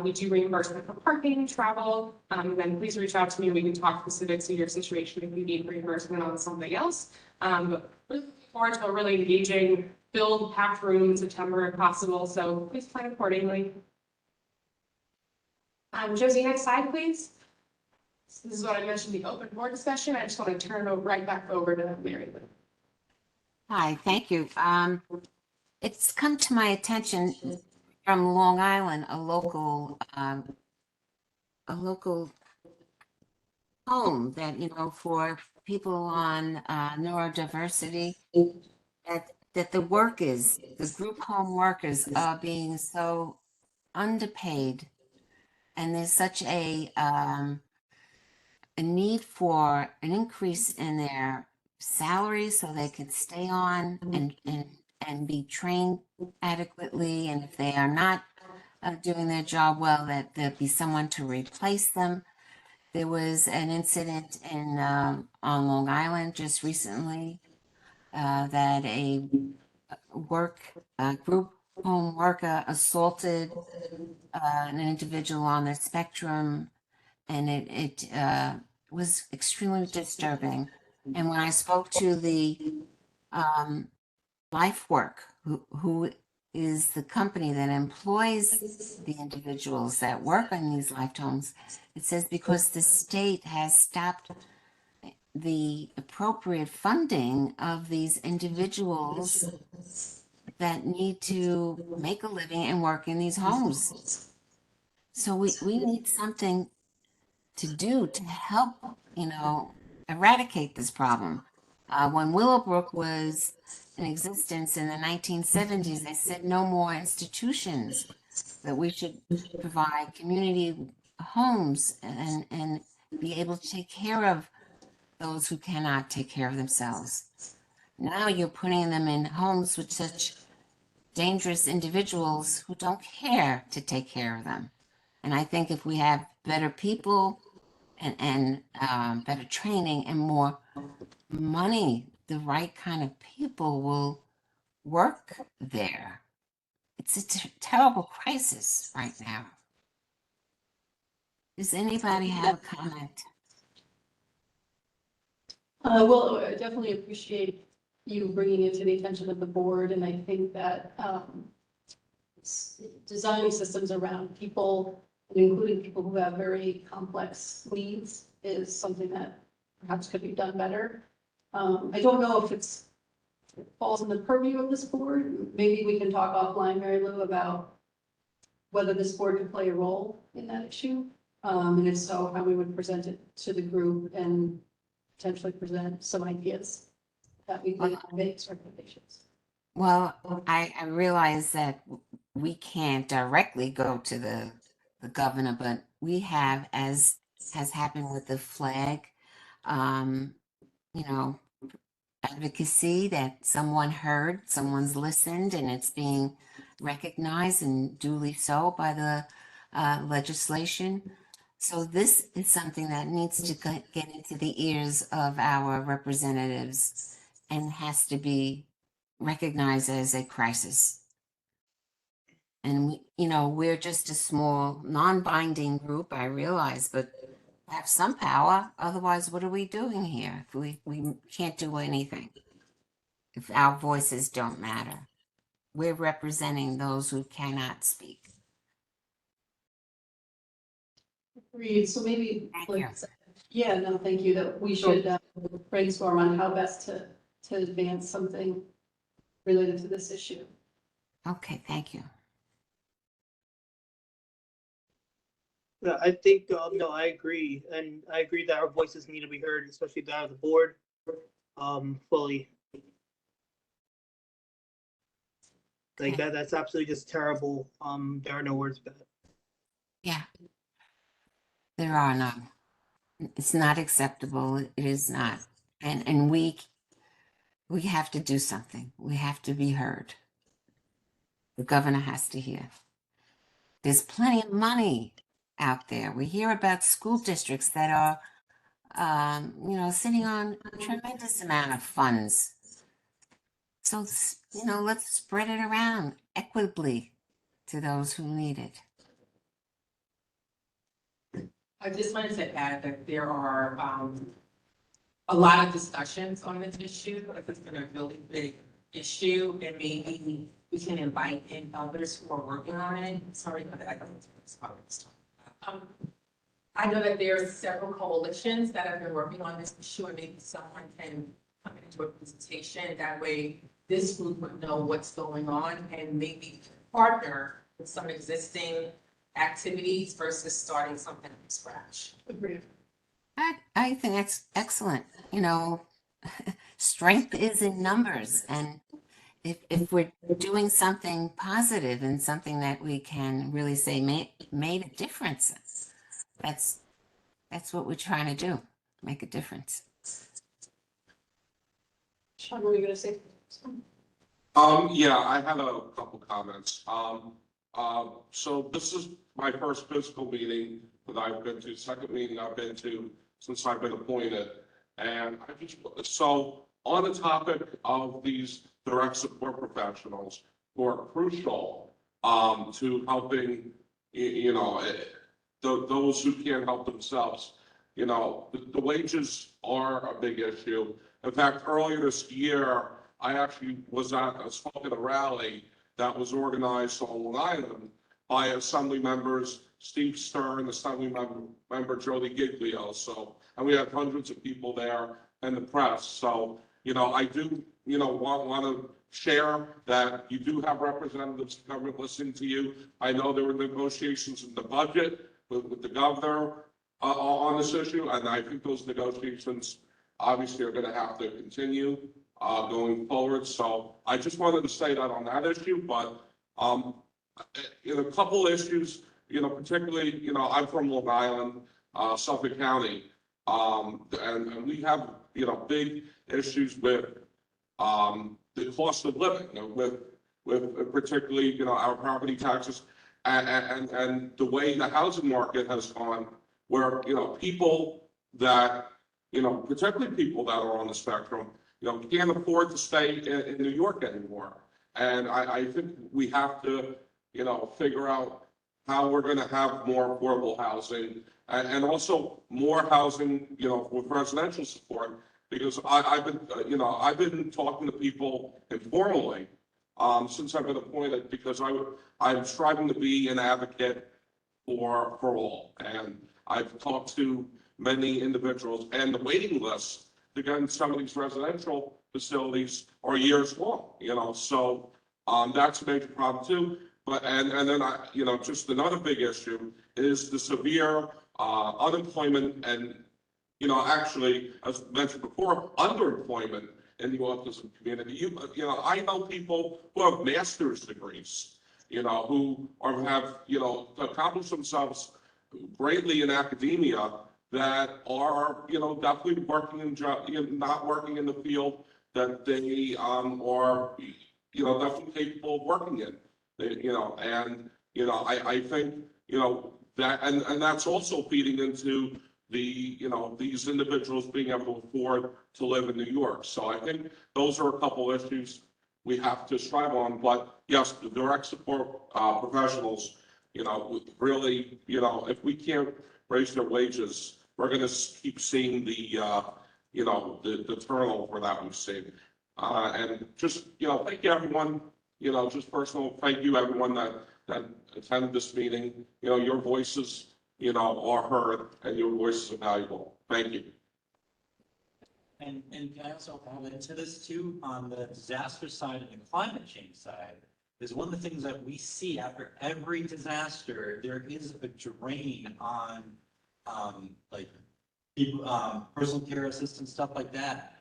We do reimbursement for parking, travel, and then please reach out to me. We can talk specifics of your situation if you need reimbursement on something else. But really looking forward to a really engaging, filled, packed room in September if possible. So please plan accordingly. Josie, next slide, please. So this is what I mentioned, the open board discussion. I just want to turn it right back over to Mary Lou. Hi, thank you. It's come to my attention from Long Island, a local home that, for people on neurodiversity, that the group home workers are being so underpaid, and there's such a need for an increase in their salary so they can stay on and be trained adequately. And if they are not doing their job well, that there'll be someone to replace them. There was an incident on Long Island just recently that a group home worker assaulted an individual on the spectrum, and it was extremely disturbing. And when I spoke to the LifeWork, who is the company that employs the individuals that work on these life homes, it says because the state has stopped the appropriate funding of these individuals that need to make a living and work in these homes. So we need something to do to help, eradicate this problem. When Willowbrook was in existence in the 1970s, they said no more institutions, that we should provide community homes and be able to take care of those who cannot take care of themselves. Now you're putting them in homes with such dangerous individuals who don't care to take care of them. And I think if we have better people and better training and more money, the right kind of people will work there. It's a terrible crisis right now. Does anybody have a comment? Well, I definitely appreciate you bringing it to the attention of the board, and I think that designing systems around people, including people who have very complex needs, is something that perhaps could be done better. I don't know if it falls in the purview of this board. Maybe we can talk offline, Mary Lou, about whether this board could play a role in that issue. And if so, how we would present it to the group and potentially present some ideas that we could make recommendations. Well, I realize that we can't directly go to the governor, but we have, as has happened with the flag, advocacy that someone heard, someone's listened, and it's being recognized and duly so by the legislation. So this is something that needs to get into the ears of our representatives and has to be recognized as a crisis. And we're just a small, non-binding group, I realize, but have some power. Otherwise, what are we doing here if we can't do anything? If our voices don't matter, we're representing those who cannot speak. Agreed. So maybe Thank like you. Yeah, no, thank you, that we should brainstorm on how best to advance something related to this issue. Okay, thank you. Yeah, I think, no, I agree. And I agree that our voices need to be heard, especially that of the board, fully. Like Okay. that's absolutely just terrible. There are no words for that. Yeah. There are none. It's not acceptable. It is not. And we have to do something. We have to be heard. The governor has to hear. There's plenty of money out there. We hear about school districts that are, sitting on a tremendous amount of funds. So, let's spread it around equitably to those who need it. I just wanted to add that there are a lot of discussions on this issue. It's been a really big issue, and maybe we can invite in others who are working on it. Sorry, but I don't I know that there are several coalitions that have been working on this issue, and maybe someone can come into a presentation. That way, this group would know what's going on and maybe partner with some existing activities versus starting something from scratch. Agreed. I think that's excellent. Strength is in numbers. And if we're doing something positive and something that we can really say made a difference, that's what we're trying to do, make a difference. Sean, were you gonna say? Yeah, I had a couple comments. So this is my first physical meeting that I've been to, second meeting I've been to since I've been appointed. And so on the topic of these direct support professionals who are crucial to helping, those who can't help themselves, the wages are a big issue. In fact, earlier this year, I actually spoke at a rally that was organized on Long Island by Assembly members Steve Stern, Assembly member Jody Giglio. So, and we had hundreds of people there and the press. So, I do, want to share that you do have representatives of government listening to you. I know there were negotiations in the budget with the governor on this issue, and I think those negotiations obviously are going to have to continue going forward. So I just wanted to say that on that issue, but in a couple issues, particularly, I'm from Long Island, Suffolk County, and we have, big issues with the cost of living, with particularly, our property taxes and the way the housing market has gone, where, people that, particularly people that are on the spectrum, can't afford to stay in New York anymore. And I think we have to, figure out how we're going to have more affordable housing and also more housing, with residential support. Because I've been talking to people informally since I've been appointed, because I'm striving to be an advocate for all. And I've talked to many individuals, and the waiting lists to get in some of these residential facilities are years long, so that's a major problem too. But and then just another big issue is the severe unemployment and actually, as mentioned before, underemployment in the autism community. I know people who have master's degrees, who have accomplished themselves greatly in academia, that are, definitely working in not working in the field that they are, definitely capable of working in. I think, that, and that's also feeding into the, these individuals being able to afford to live in New York. So I think those are a couple issues we have to strive on. But yes, the direct support professionals, really, if we can't raise their wages, we're going to keep seeing the turnover that we've seen. And just, thank you, everyone. Just personal, thank you, everyone that attended this meeting. Your voices, are heard, and your voices are valuable. Thank you. And can I also add into this too, on the disaster side and the climate change side, is one of the things that we see after every disaster, there is a drain on, like, people, personal care assistants, stuff like that.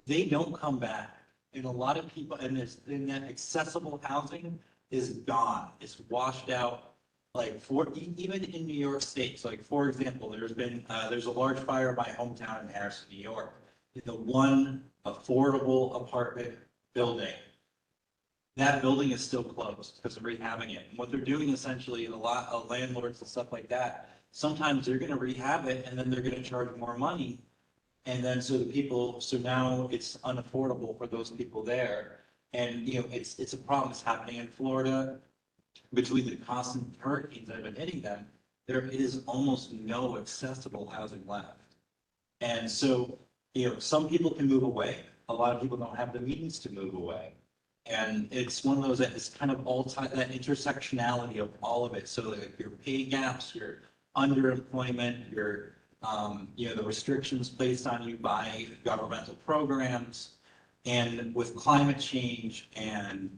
They don't come back. And a lot of people, and that accessible housing is gone. It's washed out. Like even in New York State, so like, for example, there's a large fire in my hometown in Harrison, New York. The one affordable apartment building, that building is still closed because they're rehabbing it. And what they're doing essentially, a lot of landlords and stuff like that, sometimes they're going to rehab it and then they're going to charge more money. And then so now it's unaffordable for those people there. And, it's a problem that's happening in Florida. Between the constant hurricanes that have been hitting them, there is almost no accessible housing left. And so, some people can move away. A lot of people don't have the means to move away. And it's one of those that is kind of that intersectionality of all of it. So like your pay gaps, your underemployment, your, the restrictions placed on you by governmental programs, and with climate change and,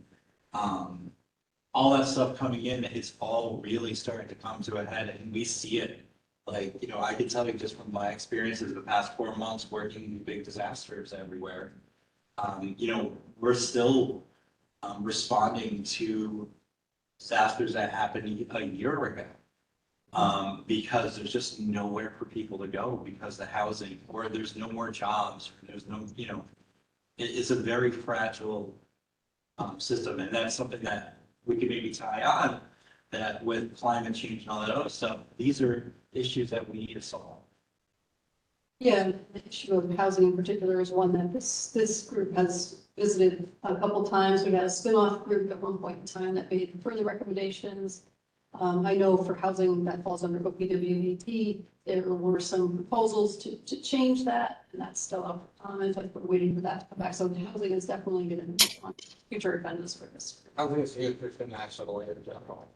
all that stuff coming in, it's all really starting to come to a head, and we see it. Like, I can tell you just from my experiences the past 4 months working in big disasters everywhere, we're still responding to disasters that happened a year ago, because there's just nowhere for people to go because the housing, or there's no more jobs, or there's no, it's a very fragile system, and that's something that we can maybe tie on that with climate change and all that other stuff. These are issues that we need to solve. Yeah, the issue of housing in particular is one that this group has visited a couple times. We had a spin-off group at one point in time that made further recommendations. I know for housing that falls under OPWDD, there were some proposals to change that, and that's still up for comment. I think we're waiting for that to come back. So housing is definitely going to be on future agendas for this. I think it's good for national in general.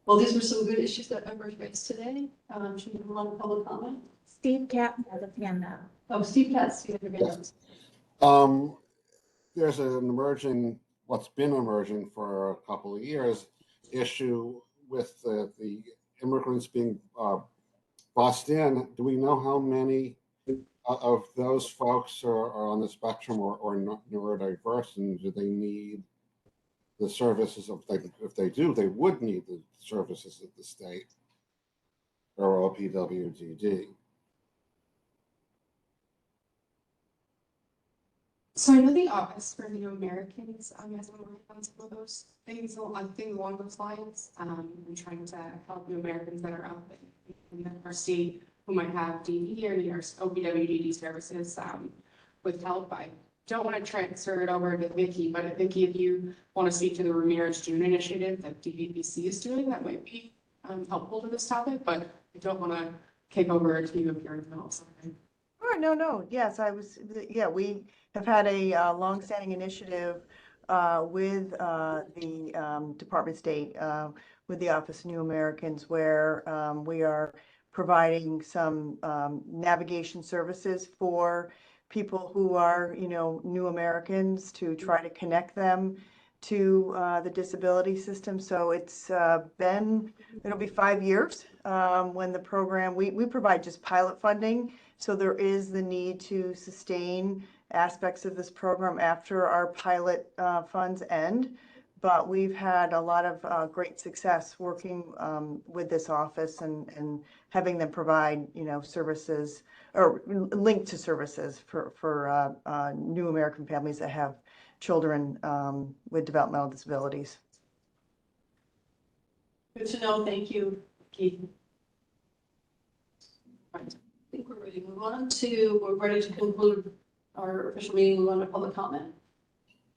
Well, these were some good issues that members raised today. Should we move on to public comment? Steve Cap has a hand up. Oh, Steve Katz, you have your hand up. There's what's been emerging for a couple of years, issue with the immigrants being bussed in. Do we know how many of those folks are on the spectrum or not neurodiverse, and do they need the services if they do, they would need the services of the state or OPWDD? So I know the Office for New Americans has been working on some of those things, I think along those lines. I'm trying to help New Americans that are out in our state who might have DD or need our OPWDD services with help. I don't want to transfer it over to Vicki, but Vicki, if you want to speak to the Ramirez June initiative that DVPC is doing, that might be helpful to this topic, but I don't want to kick over to you if you're in the middle of something. Oh, no. Yes, we have had a longstanding initiative with the Department of State, with the Office of New Americans, where we are providing some navigation services for people who are, new Americans, to try to connect them to the disability system. So it'll be 5 years when the program, we provide just pilot funding. So there is the need to sustain aspects of this program after our pilot funds end. But we've had a lot of great success working with this office and having them provide, services or linked to services for new American families that have children with developmental disabilities. Good to know. Thank you, Keith. I think we're ready to move on we're ready to conclude our official meeting. Move on to public comment.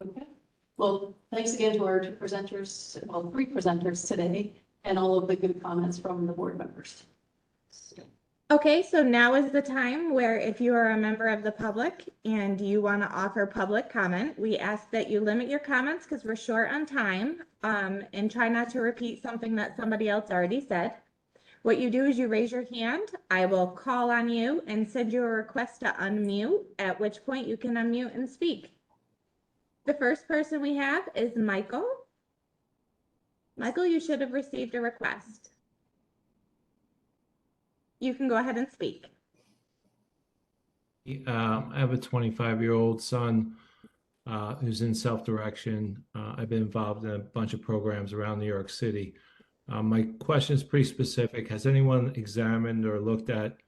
Okay. Well, thanks again to our 2 presenters, well, 3 presenters today, and all of the good comments from the board members. Okay, so now is the time where if you are a member of the public and you want to offer public comment, we ask that you limit your comments because we're short on time, and try not to repeat something that somebody else already said. What you do is you raise your hand, I will call on you and send you a request to unmute, at which point you can unmute and speak. The first person we have is Michael. Michael, you should have received a request. You can go ahead and speak. I have a 25-year-old son who's in self-direction. I've been involved in a bunch of programs around New York City. My question is pretty specific. Has anyone examined or looked at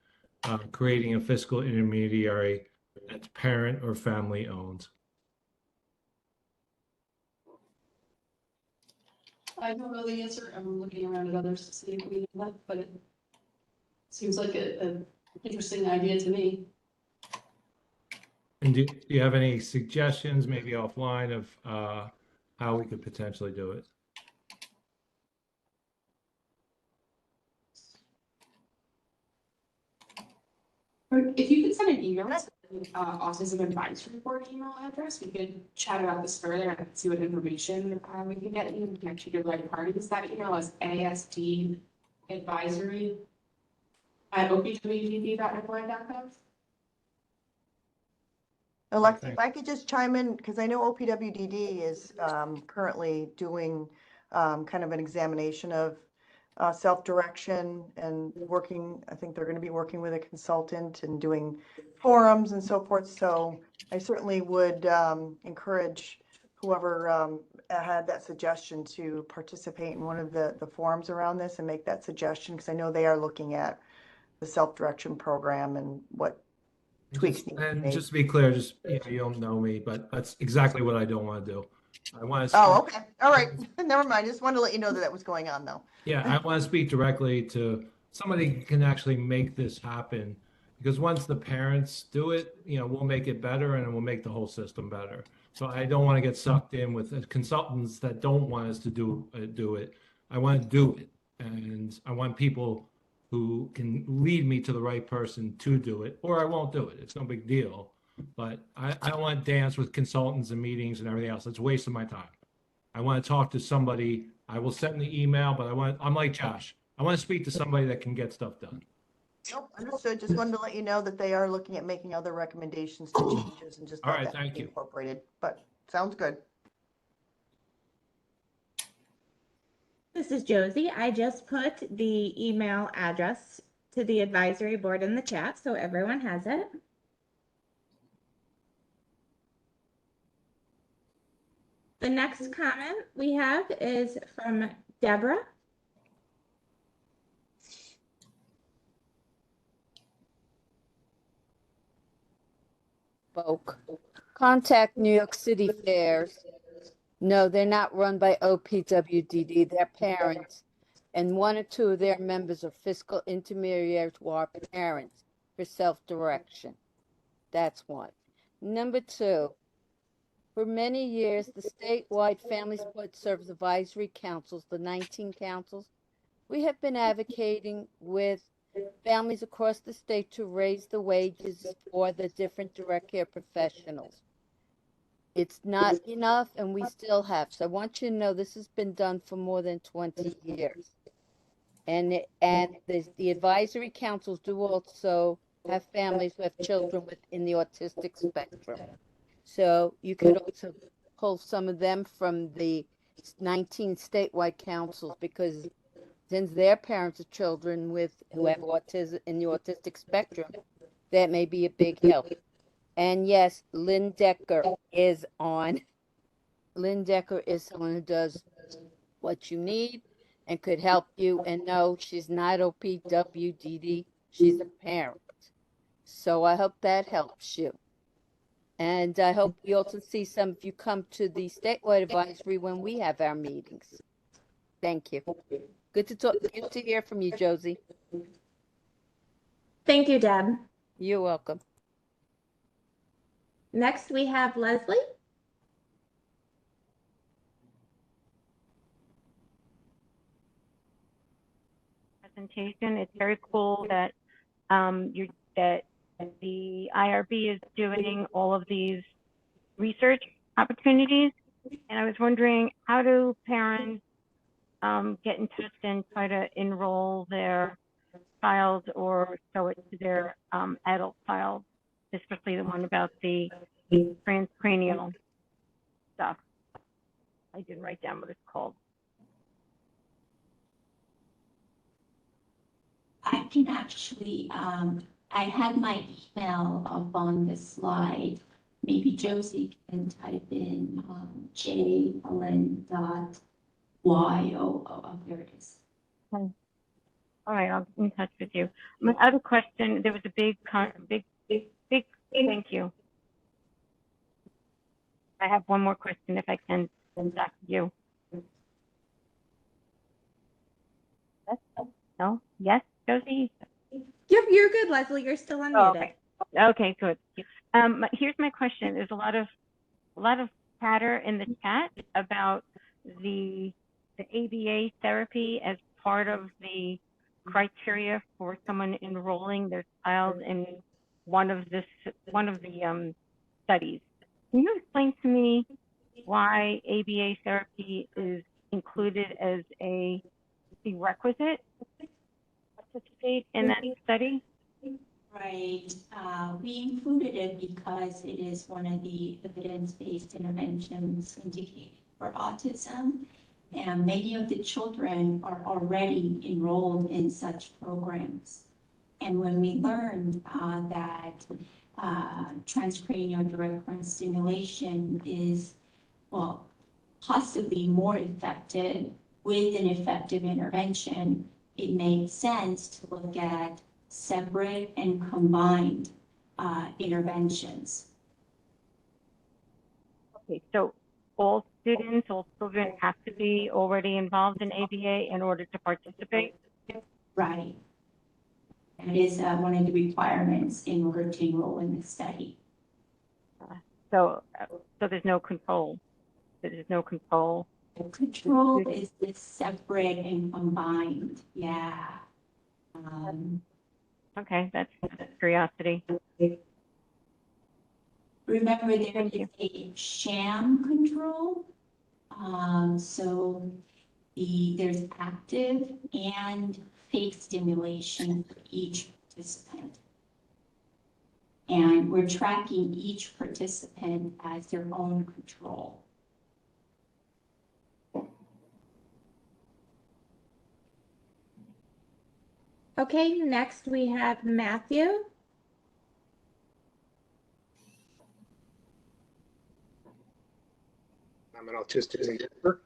creating a fiscal intermediary that's parent or family owned? I don't know the answer. I'm looking around at others to see if we know that, but it seems like an interesting idea to me. And do you have any suggestions, maybe offline, of how we could potentially do it? Or if you could send an email to the Autism Advisory Board email address, we could chat about this further and see what information we can get you and connect you to the right parties. That email is asdadvisory@opwdd.ny.gov. Alexa, if I could just chime in, because I know OPWDD is currently doing kind of an examination of self-direction and working, I think they're going to be working with a consultant and doing forums and so forth. So I certainly would encourage whoever had that suggestion to participate in one of the forums around this and make that suggestion, because I know they are looking at the self-direction program and what tweaks need to be And made. just to be clear, just you don't know me, but that's exactly what I don't want to do. I want to. Oh, okay. All right. Never mind. Just wanted to let you know that that was going on, though. Yeah, I want to speak directly to somebody who can actually make this happen. Because once the parents do it, we'll make it better and it will make the whole system better. So I don't want to get sucked in with consultants that don't want us to do it. I want to do it, and I want people who can lead me to the right person to do it, or I won't do it. It's no big deal. But I don't want to dance with consultants and meetings and everything else. It's a waste of my time. I want to talk to somebody. I will send the email, but I'm like Josh. I want to speak to somebody that can get stuff done. Nope, understood. Just wanted to let you know that they are looking at making other recommendations to changes and just All thought right, that thank would be you. incorporated, but sounds good. This is Josie. I just put the email address to the advisory board in the chat, so everyone has it. The next comment we have is from Deborah. Contact New York City Fairs. No, they're not run by OPWDD. They're parents. And one or two of their members are fiscal intermediaries who are parents for self-direction. That's one. Number two, for many years, the statewide Family Support Service Advisory Councils, the 19 councils, we have been advocating with families across the state to raise the wages for the different direct care professionals. It's not enough, and we still have. So I want you to know this has been done for more than 20 years. And the advisory councils do also have families who have children within the autistic spectrum. So you could also pull some of them from the 19 statewide councils, because since their parents are children who have autism in the autistic spectrum, that may be a big help. And yes, Lynn Decker is on. Lynn Decker is someone who does what you need and could help you. And no, she's not OPWDD. She's a parent. So I hope that helps you. And I hope we also see some of you come to the statewide advisory when we have our meetings. Thank you. Good to talk. Good to hear from you, Josie. Thank you, Deb. You're welcome. Next, we have Leslie. Presentation. It's very cool that that the IRB is doing all of these research opportunities. And I was wondering, how do parents get in touch and try to enroll their child or show it to their adult child, especially the one about the transcranial stuff? I didn't write down what it's called. I can actually, I had my email up on the slide. Maybe Josie can type in jhelen.yo. Oh, there it is. Okay. All right, I'll be in touch with you. My other question, there was a big, thank you. I have one more question if I can send back to you. Yes? No? Yes, Josie? Yep, you're good, Leslie. You're still unmuted. Oh, okay. Okay, good. Here's my question. There's a lot of chatter in the chat about the ABA therapy as part of the criteria for someone enrolling their child in one of the studies. Can you explain to me why ABA therapy is included as a prerequisite to participate in that study? Right. We included it because it is one of the evidence-based interventions indicated for autism. And many of the children are already enrolled in such programs. And when we learned that transcranial direct current stimulation is, well, possibly more effective with an effective intervention, it made sense to look at separate and combined interventions. Okay, so all students, all children have to be already involved in ABA in order to participate? Right. That is one of the requirements in order to enroll in the study. So there's no control. There's no control. The control is the separate and combined. Yeah. Okay, that's curiosity. Remember, there is a sham control. So there's active and fake stimulation for each participant. And we're tracking each participant as their own control. Okay, next we have Matthew. I'm an autistic leader,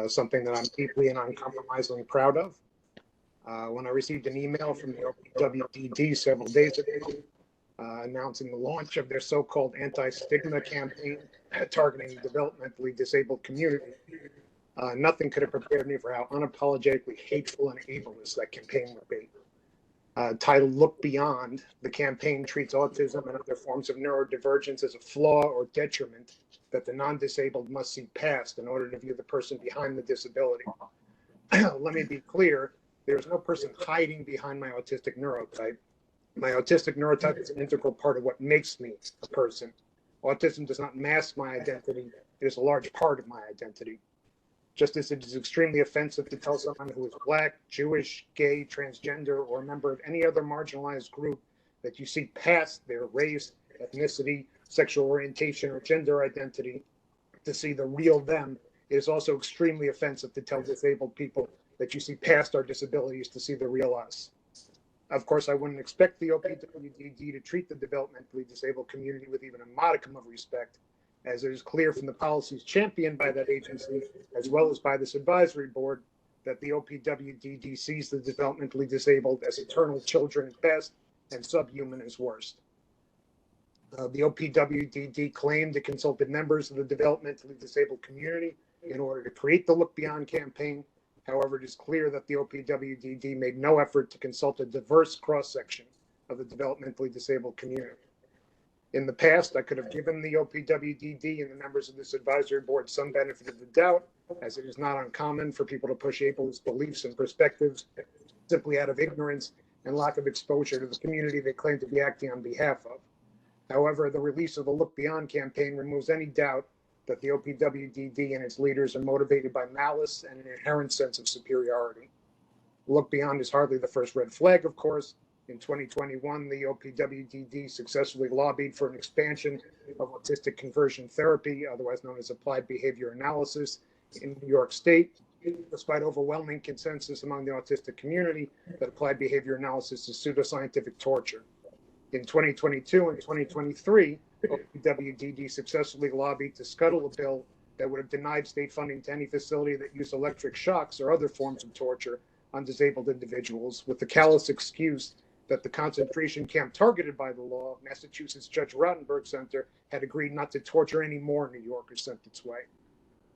something that I'm deeply and uncompromisingly proud of. When I received an email from the OPWDD several days ago announcing the launch of their so-called anti-stigma campaign targeting the developmentally disabled community, nothing could have prepared me for how unapologetically hateful and ableist that campaign would be. Titled Look Beyond, the campaign treats autism and other forms of neurodivergence as a flaw or detriment that the non-disabled must see past in order to view the person behind the disability. Let me be clear, there's no person hiding behind my autistic neurotype. My autistic neurotype is an integral part of what makes me a person. Autism does not mask my identity, it is a large part of my identity. Just as it is extremely offensive to tell someone who is Black, Jewish, gay, transgender, or a member of any other marginalized group that you see past their race, ethnicity, sexual orientation, or gender identity to see the real them, it is also extremely offensive to tell disabled people that you see past our disabilities to see the real us. Of course, I wouldn't expect the OPWDD to treat the developmentally disabled community with even a modicum of respect, as it is clear from the policies championed by that agency, as well as by this advisory board, that the OPWDD sees the developmentally disabled as eternal children at best and subhuman as worst. The OPWDD claimed it consulted members of the developmentally disabled community in order to create the Look Beyond campaign. However, it is clear that the OPWDD made no effort to consult a diverse cross-section of the developmentally disabled community. In the past, I could have given the OPWDD and the members of this advisory board some benefit of the doubt, as it is not uncommon for people to push ableist beliefs and perspectives simply out of ignorance and lack of exposure to the community they claim to be acting on behalf of. However, the release of the Look Beyond campaign removes any doubt that the OPWDD and its leaders are motivated by malice and an inherent sense of superiority. Look Beyond is hardly the first red flag, of course. In 2021, the OPWDD successfully lobbied for an expansion of autistic conversion therapy, otherwise known as applied behavior analysis, in New York State, despite overwhelming consensus among the autistic community that applied behavior analysis is pseudoscientific torture. In 2022 and 2023, OPWDD successfully lobbied to scuttle a bill that would have denied state funding to any facility that used electric shocks or other forms of torture on disabled individuals, with the callous excuse that the concentration camp targeted by the law, Massachusetts Judge Rottenberg Center, had agreed not to torture any more New Yorkers sent its way.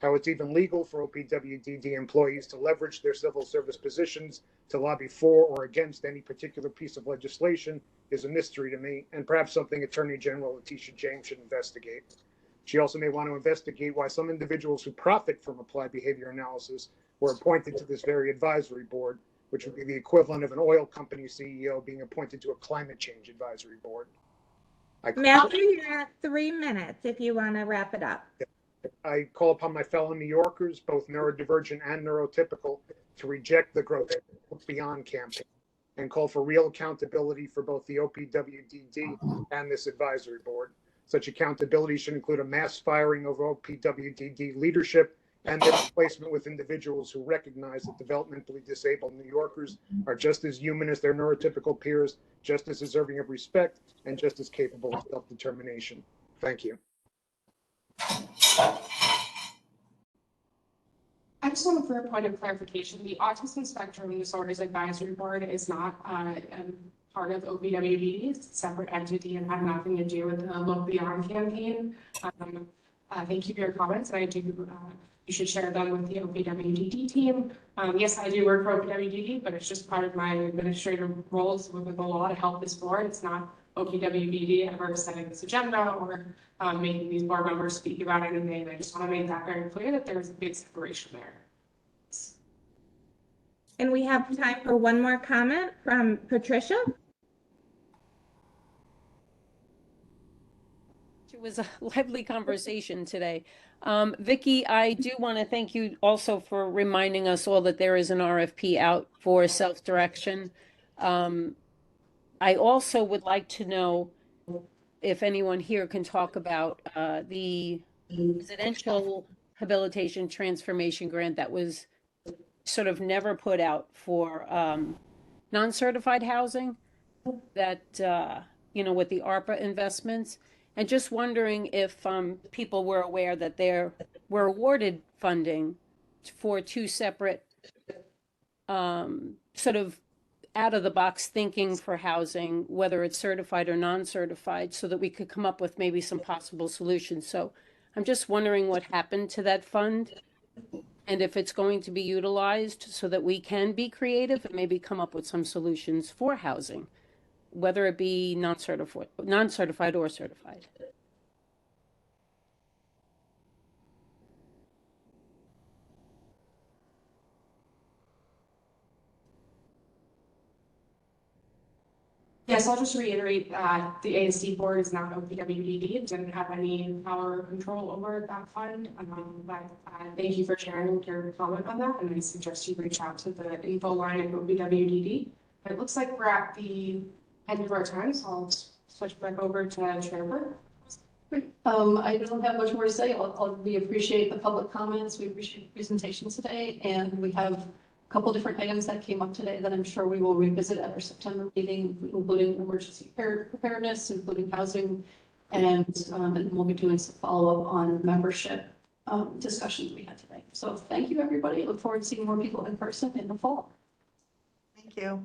How it's even legal for OPWDD employees to leverage their civil service positions to lobby for or against any particular piece of legislation is a mystery to me, and perhaps something Attorney General Letitia James should investigate. She also may want to investigate why some individuals who profit from applied behavior analysis were appointed to this very advisory board, which would be the equivalent of an oil company CEO being appointed to a climate change advisory board. Matthew, you're at 3 minutes if you want to wrap it up. I call upon my fellow New Yorkers, both neurodivergent and neurotypical, to reject the growth beyond campaign and call for real accountability for both the OPWDD and this advisory board. Such accountability should include a mass firing of OPWDD leadership and their replacement with individuals who recognize that developmentally disabled New Yorkers are just as human as their neurotypical peers, just as deserving of respect, and just as capable of self-determination. Thank you. I just want for a point of clarification, the Autism Spectrum Disorders Advisory Board is not part of OPWDD. It's a separate entity and had nothing to do with the Look Beyond campaign. Thank you for your comments, and I do, you should share them with the OPWDD team. Yes, I do work for OPWDD, but it's just part of my administrative roles with the law to help this board. It's not OPWDD ever setting this agenda or making these board members speak about anything. I just want to make that very clear that there's a big separation there. And we have time for one more comment from Patricia. It was a lively conversation today. Vicky, I do want to thank you also for reminding us all that there is an RFP out for self-direction. I also would like to know if anyone here can talk about the residential habilitation transformation grant that was sort of never put out for non-certified housing that, you know, with the ARPA investments. And just wondering if people were aware that there were awarded funding for 2 separate sort of out-of-the-box thinking for housing, whether it's certified or non-certified, so that we could come up with maybe some possible solutions. So I'm just wondering what happened to that fund and if it's going to be utilized so that we can be creative and maybe come up with some solutions for housing, whether it be non-certified or certified. Yes, I'll just reiterate that the ASD board is not OPWDD. It didn't have any power or control over that fund. But thank you for sharing your comment on that. And I suggest you reach out to the info line at OPWDD. It looks like we're at the end of our time, so I'll switch back over to Trevor. I don't have much more to say. We appreciate the public comments. We appreciate the presentation today. And we have a couple different items that came up today that I'm sure we will revisit at our September meeting, including emergency preparedness, including housing, and we'll be doing some follow-up on membership discussions we had today. So thank you, everybody. Look forward to seeing more people in person in the fall. Thank you.